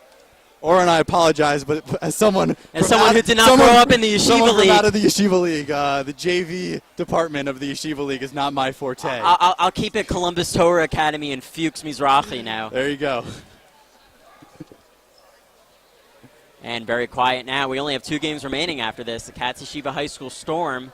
Oren, I apologize, but as someone who did not grow up in the Yeshiva League, out of the Yeshiva League, the JV department of the Yeshiva League is not my forte. I'll keep it Columbus Torah Academy and Fuchs Mizrahi now. There you go. And very quiet now. We only have 2 games remaining after this. The Cats Yeshiva High School Storm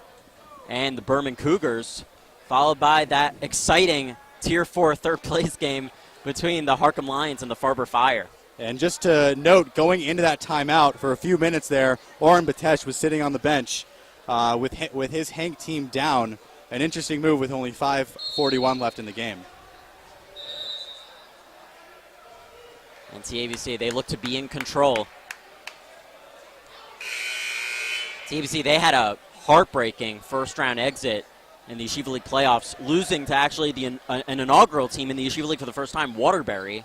and the Berman Cougars, followed by that exciting Tier 4 third place game between the Harcum Lions and the Farber Fire. And just to note, going into that timeout for a few minutes there, Oren Batesh was sitting on the bench with his Hank team down. An interesting move with only 5:41 left in the game. And TABC, they look to be in control. TABC, they had a heartbreaking first-round exit in the Yeshiva League playoffs, losing to actually an inaugural team in the Yeshiva League for the first time, Waterbury.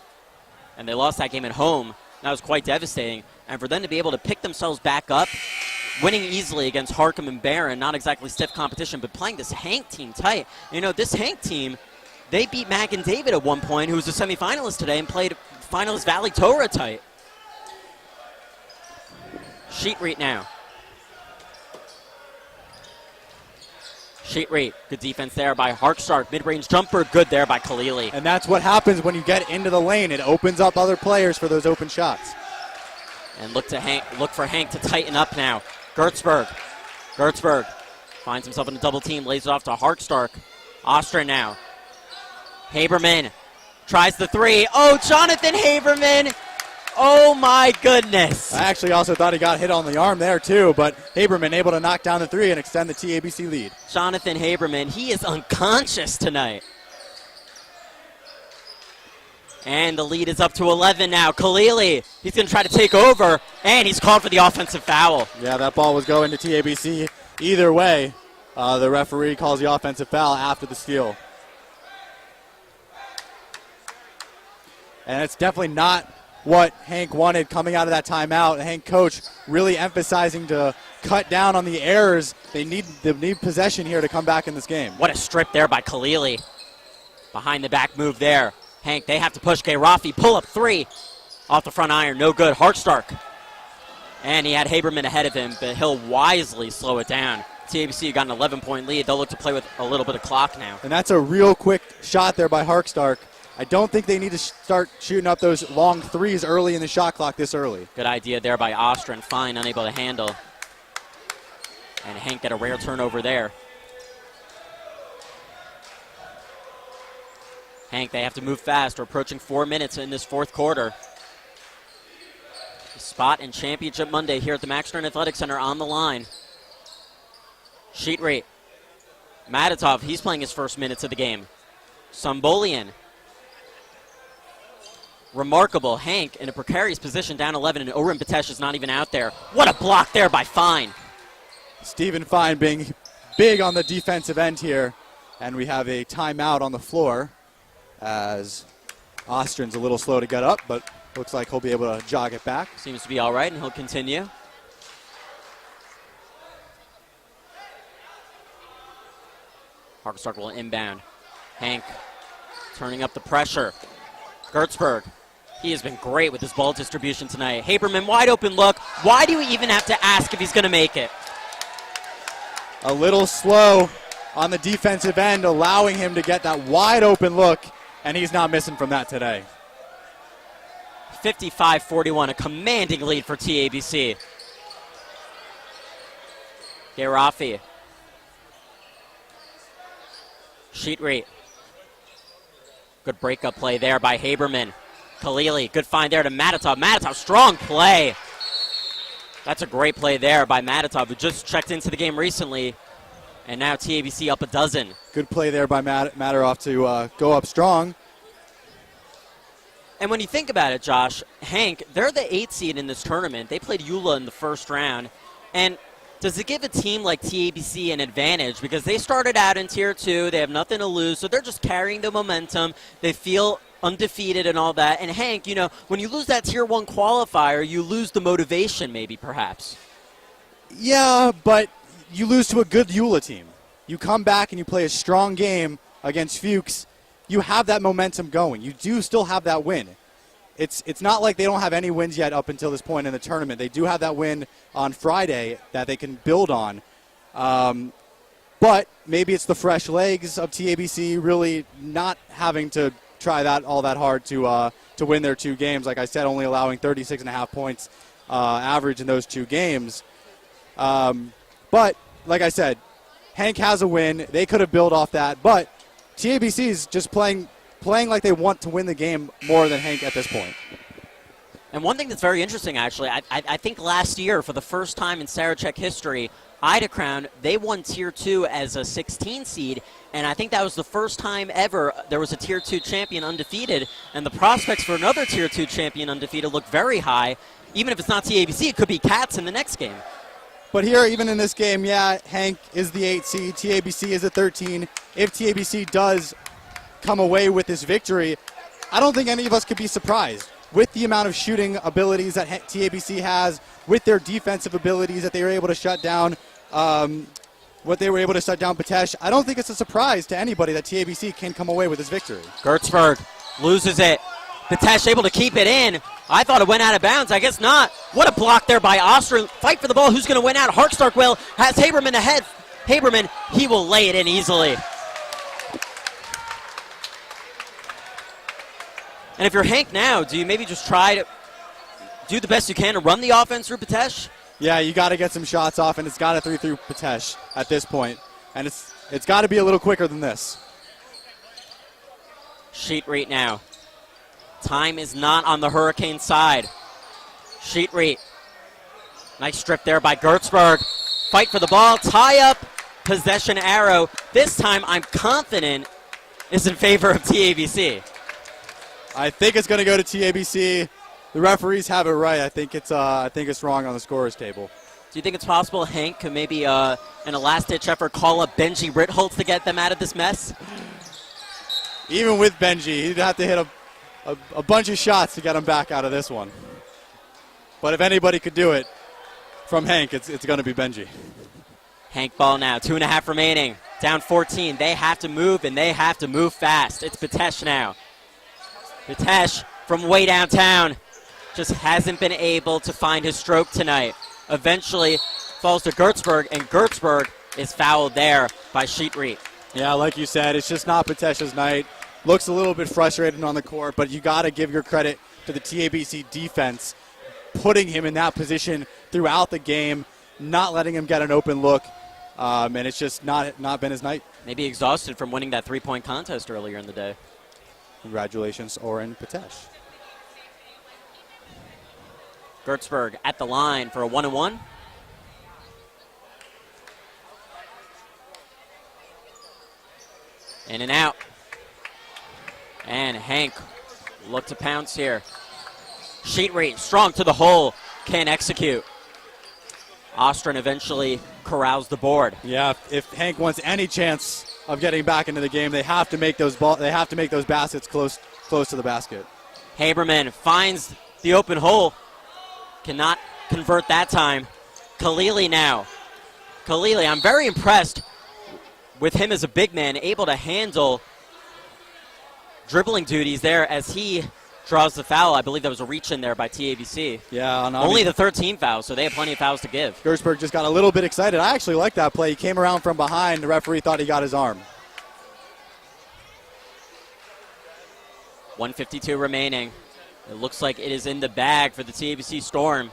And they lost that game at home. That was quite devastating. And for them to be able to pick themselves back up, winning easily against Harcum and Barron, not exactly stiff competition, but playing this Hank team tight. You know, this Hank team, they beat Mac and David at one point, who was a semifinalist today, and played finalist Valley Torah tight. Sheet read now. Sheet read. Good defense there by Harkstark. Mid-range jumper, good there by Khalili. And that's what happens when you get into the lane. It opens up other players for those open shots. And look for Hank to tighten up now. Gertzberg finds himself in a double team, lays it off to Harkstark. Ostra now. Haberman tries the three. Oh, Jonathan Haberman. Oh, my goodness. I actually also thought he got hit on the arm there, too, but Haberman able to knock down the three and extend the TABC lead. Jonathan Haberman, he is unconscious tonight. And the lead is up to 11 now. Khalili, he's going to try to take over, and he's called for the offensive foul. Yeah, that ball was going to TABC either way. The referee calls the offensive foul after the steal. And it's definitely not what Hank wanted coming out of that timeout. The Hank coach really emphasizing to cut down on the errors. They need possession here to come back in this game. What a strip there by Khalili. Behind the back move there. Hank, they have to push K. Rafi. Pull up three. Off the front iron. No good. Harkstark. And he had Haberman ahead of him, but he'll wisely slow it down. TABC got an 11-point lead. They'll look to play with a little bit of clock now. And that's a real quick shot there by Harkstark. I don't think they need to start shooting up those long threes early in the shot clock this early. Good idea there by Ostrin. Fine, unable to handle. And Hank got a rare turnover there. Hank, they have to move fast. We're approaching 4 minutes in this fourth quarter. Spot in Championship Monday here at the Max Stern Athletic Center on the line. Sheet rate. Madatov, he's playing his first minutes of the game. Sombolian. Remarkable. Hank in a precarious position, down 11, and Oren Batesh is not even out there. What a block there by Fine. Stephen Fine being big on the defensive end here. And we have a timeout on the floor as Ostrin's a little slow to get up, but looks like he'll be able to jog it back. Seems to be all right, and he'll continue. Harkstark will inbound. Hank turning up the pressure. Gertzberg. He has been great with his ball distribution tonight. Haberman, wide open look. Why do you even have to ask if he's going to make it? A little slow on the defensive end, allowing him to get that wide open look, and he's not missing from that today. 55-41, a commanding lead for TABC. Garafi. Sheet rate. Good breakup play there by Haberman. Khalili, good find there to Madatov. Madatov, strong play. That's a great play there by Madatov, who just checked into the game recently. And now TABC up a dozen. Good play there by Madatov to go up strong. And when you think about it, Josh, Hank, they're the 8th seed in this tournament. They played Eula in the first round. And does it give a team like TABC an advantage? Because they started out in Tier 2. They have nothing to lose, so they're just carrying the momentum. They feel undefeated and all that. And Hank, you know, when you lose that Tier 1 qualifier, you lose the motivation maybe, perhaps. Yeah, but you lose to a good Eula team. You come back and you play a strong game against Fuchs. You have that momentum going. You do still have that win. It's not like they don't have any wins yet up until this point in the tournament. They do have that win on Friday that they can build on. But maybe it's the fresh legs of TABC really not having to try that all that hard to win their 2 games. Like I said, only allowing 36.5 points average in those 2 games. But like I said, Hank has a win. They could have built off that. But TABC is just playing like they want to win the game more than Hank at this point. And one thing that's very interesting, actually, I think last year, for the first time in Sarachek history, Ida Crown, they won Tier 2 as a 16 seed, and I think that was the first time ever there was a Tier 2 champion undefeated, and the prospects for another Tier 2 champion undefeated look very high. Even if it's not TABC, it could be Cats in the next game. But here, even in this game, yeah, Hank is the 8 seed, TABC is the 13. If TABC does come away with this victory, I don't think any of us could be surprised. With the amount of shooting abilities that TABC has, with their defensive abilities that they were able to shut down, Patesh, I don't think it's a surprise to anybody that TABC can come away with this victory. Gertzberg loses it. Patesh able to keep it in. I thought it went out of bounds. I guess not. What a block there by Oster. Fight for the ball. Who's going to win out? Harkstark will. Has Haberman ahead. Haberman, he will lay it in easily. And if you're Hank now, do you maybe just try to do the best you can to run the offense through Patesh? Yeah, you got to get some shots off, and it's got to 3 through Patesh at this point. And it's got to be a little quicker than this. Sheetreit now. Time is not on the Hurricane side. Sheetreit. Nice strip there by Gertzberg. Fight for the ball. Tie up. Possession arrow. This time I'm confident is in favor of TABC. I think it's going to go to TABC. The referees have it right. I think it's wrong on the scorer's table. Do you think it's possible Hank could maybe, in a last-ditch effort, call up Benji Ritholtz to get them out of this mess? Even with Benji, he'd have to hit a bunch of shots to get him back out of this one. But if anybody could do it from Hank, it's going to be Benji. Hank ball now, 2.5 remaining. Down 14. They have to move, and they have to move fast. It's Patesh now. Patesh from way downtown just hasn't been able to find his stroke tonight. Eventually falls to Gertzberg, and Gertzberg is fouled there by Sheetreit. Yeah, like you said, it's just not Patesh's night. Looks a little bit frustrated on the court, but you got to give your credit to the TABC defense, putting him in that position throughout the game, not letting him get an open look, and it's just not been his night. Maybe exhausted from winning that three-point contest earlier in the day. Congratulations, Oren Patesh. Gertzberg at the line for a 1-and-1. In and out. And Hank look to pounce here. Sheetreit strong to the hole. Can't execute. Ostrin eventually corrals the board. Yeah, if Hank wants any chance of getting back into the game, they have to make those baskets close to the basket. Haberman finds the open hole. Cannot convert that time. Khalili now. Khalili, I'm very impressed with him as a big man, able to handle dribbling duties there as he draws the foul. I believe there was a reach in there by TABC. Yeah, only the 13 fouls, so they have plenty of fouls to give. Gertzberg just got a little bit excited. I actually like that play. He came around from behind. The referee thought he got his arm. 1:52 remaining. It looks like it is in the bag for the TABC Storm.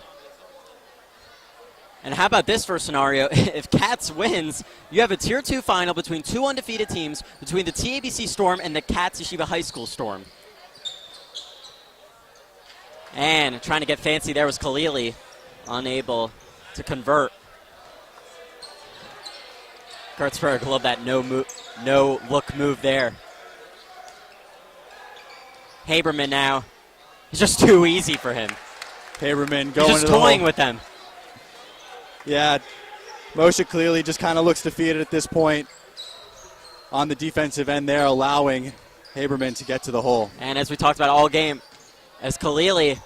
And how about this for a scenario? If Cats wins, you have a Tier 2 final between two undefeated teams, between the TABC Storm and the Cats Yeshiva High School Storm. And trying to get fancy there was Khalili, unable to convert. Gertzberg, love that no-look move there. Haberman now. It's just too easy for him. Haberman going just toying with them. Yeah, Moshe clearly just kind of looks defeated at this point on the defensive end there, allowing Haberman to get to the hole. And as we talked about all game, as Khalili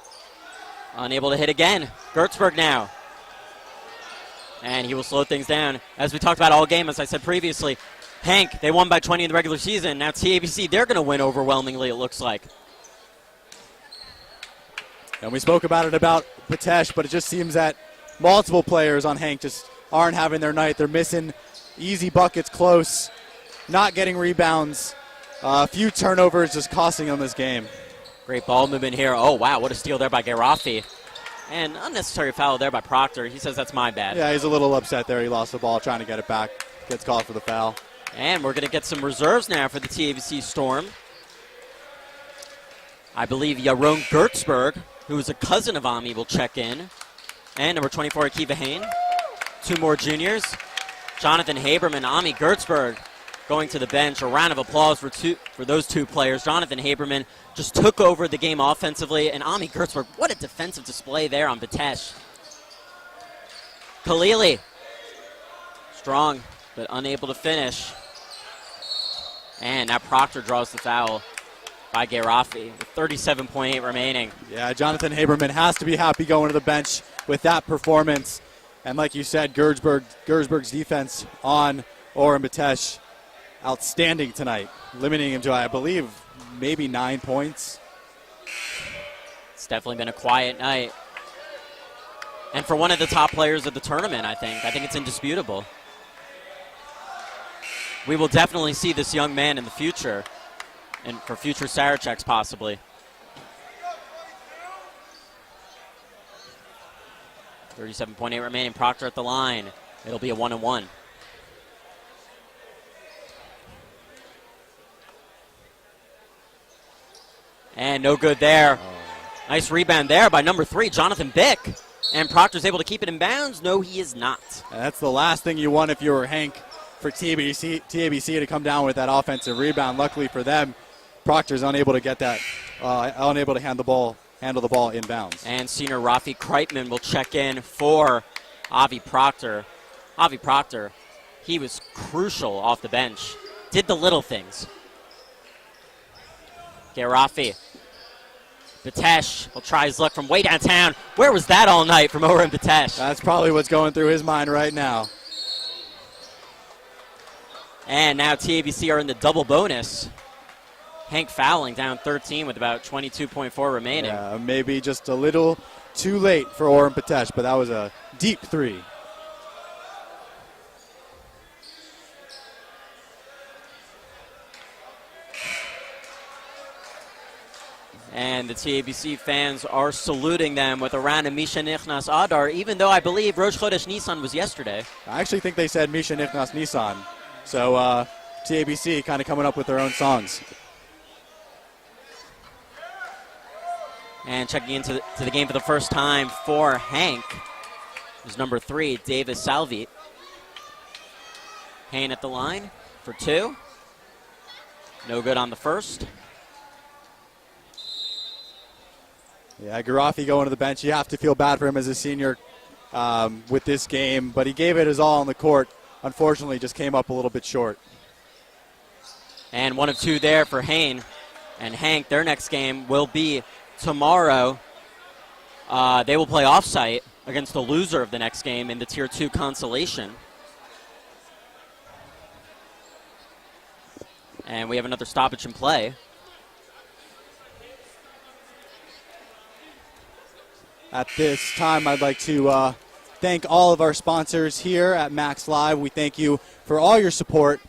unable to hit again. Gertzberg now. And he will slow things down. As we talked about all game, as I said previously, Hank, they won by 20 in the regular season. Now TABC, they're going to win overwhelmingly, it looks like. And we spoke about it about Patesh, but it just seems that multiple players on Hank just aren't having their night. They're missing easy buckets close, not getting rebounds. A few turnovers just costing them this game. Great ball movement here. Oh, wow, what a steal there by Garafi. And unnecessary foul there by Proctor. He says that's my bad. Yeah, he's a little upset there. He lost the ball trying to get it back. Gets called for the foul. And we're going to get some reserves now for the TABC Storm. I believe Yaron Gertzberg who is a cousin of Ami, will check in. And number 24, Akiva Hain. 2 more juniors. Jonathan Haberman, Ami Gertzberg going to the bench. A round of applause for those 2 players. Jonathan Haberman just took over the game offensively. And Ami Gertzberg, what a defensive display there on Batesh. Khalili, strong, but unable to finish. And now Proctor draws the foul by Garafi with 37.8 remaining. Yeah, Jonathan Haberman has to be happy going to the bench with that performance. And like you said, Gertzberg's defense on Oren Batesh, outstanding tonight, limiting him to, I believe, maybe 9 points. It's definitely been a quiet night. And for one of the top players of the tournament, I think it's indisputable. We will definitely see this young man in the future, and for future Saracheks possibly. 37.8 remaining. Proctor at the line. It'll be a 1-on-1. And no good there. Nice rebound there by number 3, Jonathan Bick. And Proctor's able to keep it in bounds. No, he is not. And that's the last thing you want if you were Hank, for TABC to come down with that offensive rebound. Luckily for them, Proctor's unable to get that, unable to handle the ball inbounds. And senior Rafi Kreitman will check in for Avi Proctor. Avi Proctor, he was crucial off the bench. Did the little things. Garafi. Batesh will try his luck from way downtown. Where was that all night from Oren Batesh? That's probably what's going through his mind right now. And now TABC are in the double bonus. Hank fouling down 13 with about 22.4 remaining. Yeah, maybe just a little too late for Oren Batesh, but that was a deep 3. And the TABC fans are saluting them with a round of Misha Nichnas Adar, even though I believe Rosh Chodesh Nisan was yesterday. I actually think they said Misha Nichnas Nisan. So TABC kind of coming up with their own songs. And checking into the game for the first time for Hank is number 3, Davis Salvi. Hain at the line for 2. No good on the first. Yeah, Garafi going to the bench. You have to feel bad for him as a senior with this game, but he gave it his all on the court. Unfortunately, just came up a little bit short. And 1 of 2 there for Hain. And Hank, their next game will be tomorrow. They will play off-site against the loser of the next game in the Tier 2 consolation. And we have another stoppage in play. At this time, I'd like to thank all of our sponsors here at Max Live. We thank you for all your support,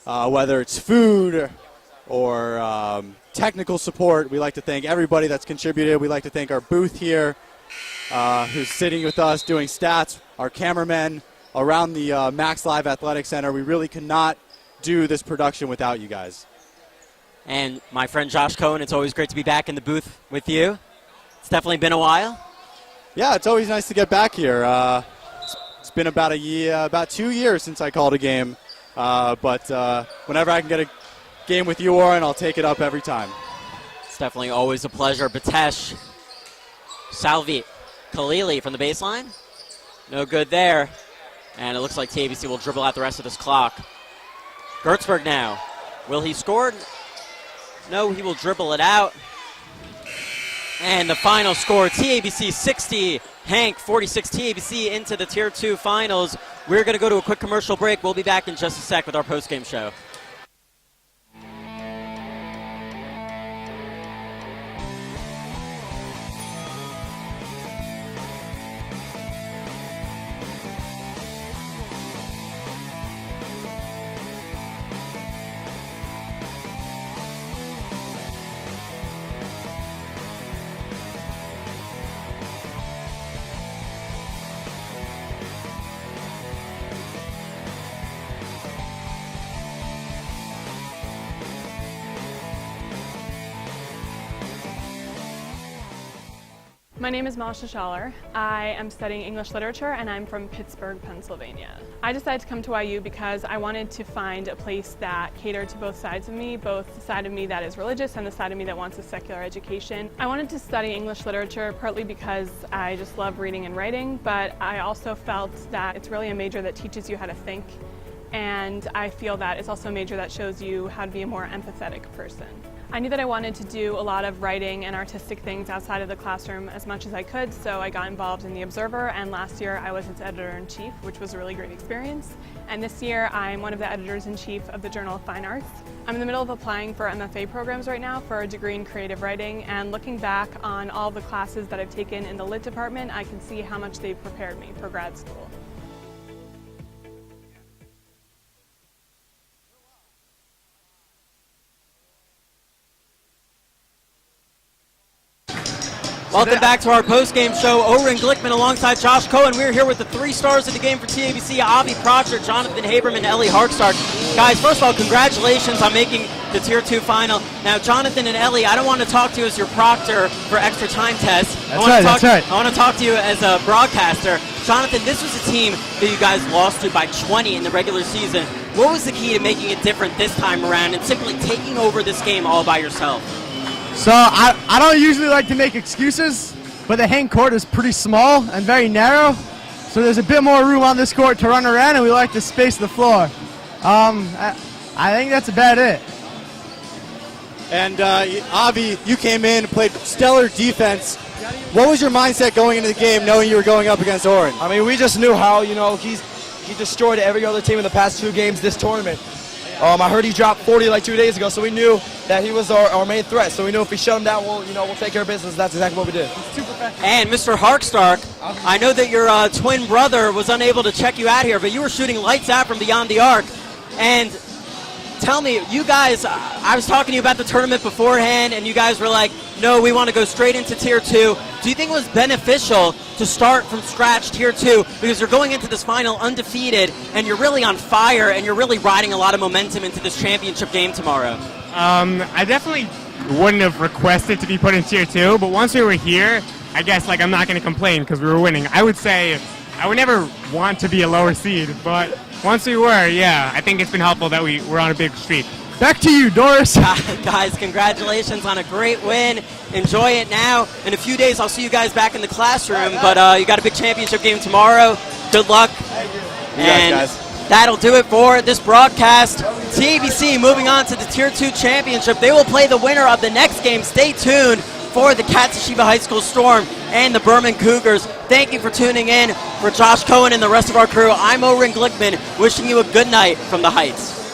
whether it's food or technical support. We like to thank everybody that's contributed. We like to thank our booth here, who's sitting with us doing stats, our cameramen around the Max Live Athletic Center. We really could not do this production without you guys. And my friend Josh Cohen, it's always great to be back in the booth with you. It's definitely been a while. Yeah, it's always nice to get back here. It's been about a year, about 2 years since I called a game. But whenever I can get a game with you, Oren, I'll take it up every time. It's definitely always a pleasure. Batesh, Salvi, Khalili from the baseline. No good there. And it looks like TABC will dribble out the rest of this clock. Gertzberg now. Will he score? No, he will dribble it out. And the final score, TABC 60, Hank 46. TABC into the Tier 2 finals. We're going to go to a quick commercial break. We'll be back in just a sec with our post-game show. My name is Masha Schaller. I am studying English literature and I'm from Pittsburgh, Pennsylvania. I decided to come to YU because I wanted to find a place that catered to both sides of me, both the side of me that is religious and the side of me that wants a secular education. I wanted to study English literature partly because I just love reading and writing, but I also felt that it's really a major that teaches you how to think, and I feel that it's also a major that shows you how to be a more empathetic person. I knew that I wanted to do a lot of writing and artistic things outside of the classroom as much as I could, so I got involved in the Observer, and last year I was its editor-in-chief, which was a really great experience. And this year I'm one of the editors-in-chief of the Journal of Fine Arts. I'm in the middle of applying for MFA programs right now for a degree in creative writing, and looking back on all the classes that I've taken in the Lit department, I can see how much they've prepared me for grad school. Welcome back to our post-game show. Oren Glickman alongside Josh Cohen. We're here with the 3 stars of the game for TABC, Avi Proctor, Jonathan Haberman, and Ellie Harkstark. Guys, first of all, congratulations on making the Tier 2 final. Now, Jonathan and Ellie, I don't want to talk to you as your proctor for extra time tests. That's right. I want to talk to you as a broadcaster. Jonathan, this was a team that you guys lost to by 20 in the regular season. What was the key to making it different this time around and simply taking over this game all by yourself? So I don't usually like to make excuses, but the HANC court is pretty small and very narrow, so there's a bit more room on this court to run around, and we like to space the floor. I think that's about it. And Avi, you came in and played stellar defense. What was your mindset going into the game, knowing you were going up against Oren? I mean, we just knew how, he destroyed every other team in the past 2 games this tournament. I heard he dropped 40 like 2 days ago, so we knew that he was our main threat. So we knew if we shut him down, we'll take care of business. That's exactly what we did. And Mr. Harkstark, I know that your twin brother was unable to check you out here, but you were shooting lights out from beyond the arc. And tell me, you guys, I was talking to you about the tournament beforehand, and you guys were like, no, we want to go straight into Tier 2. Do you think it was beneficial to start from scratch Tier 2 because you're going into this final undefeated and you're really on fire and you're really riding a lot of momentum into this championship game tomorrow? I definitely wouldn't have requested to be put in Tier 2, but once we were here, I guess I'm not going to complain because we were winning. I would say I would never want to be a lower seed, but once we were, yeah, I think it's been helpful that we're on a big streak. Back to you, Doris. Guys, congratulations on a great win. Enjoy it now. In a few days, I'll see you guys back in the classroom, but you got a big championship game tomorrow. Good luck. Thank you. And Guys. that'll do it for this broadcast. TABC moving on to the Tier 2 championship. They will play the winner of the next game. Stay tuned for the Katsashiba High School Storm and the Berman Cougars. Thank you for tuning in. For Josh Cohen and the rest of our crew, I'm Oren Glickman, wishing you a good night from the Heights.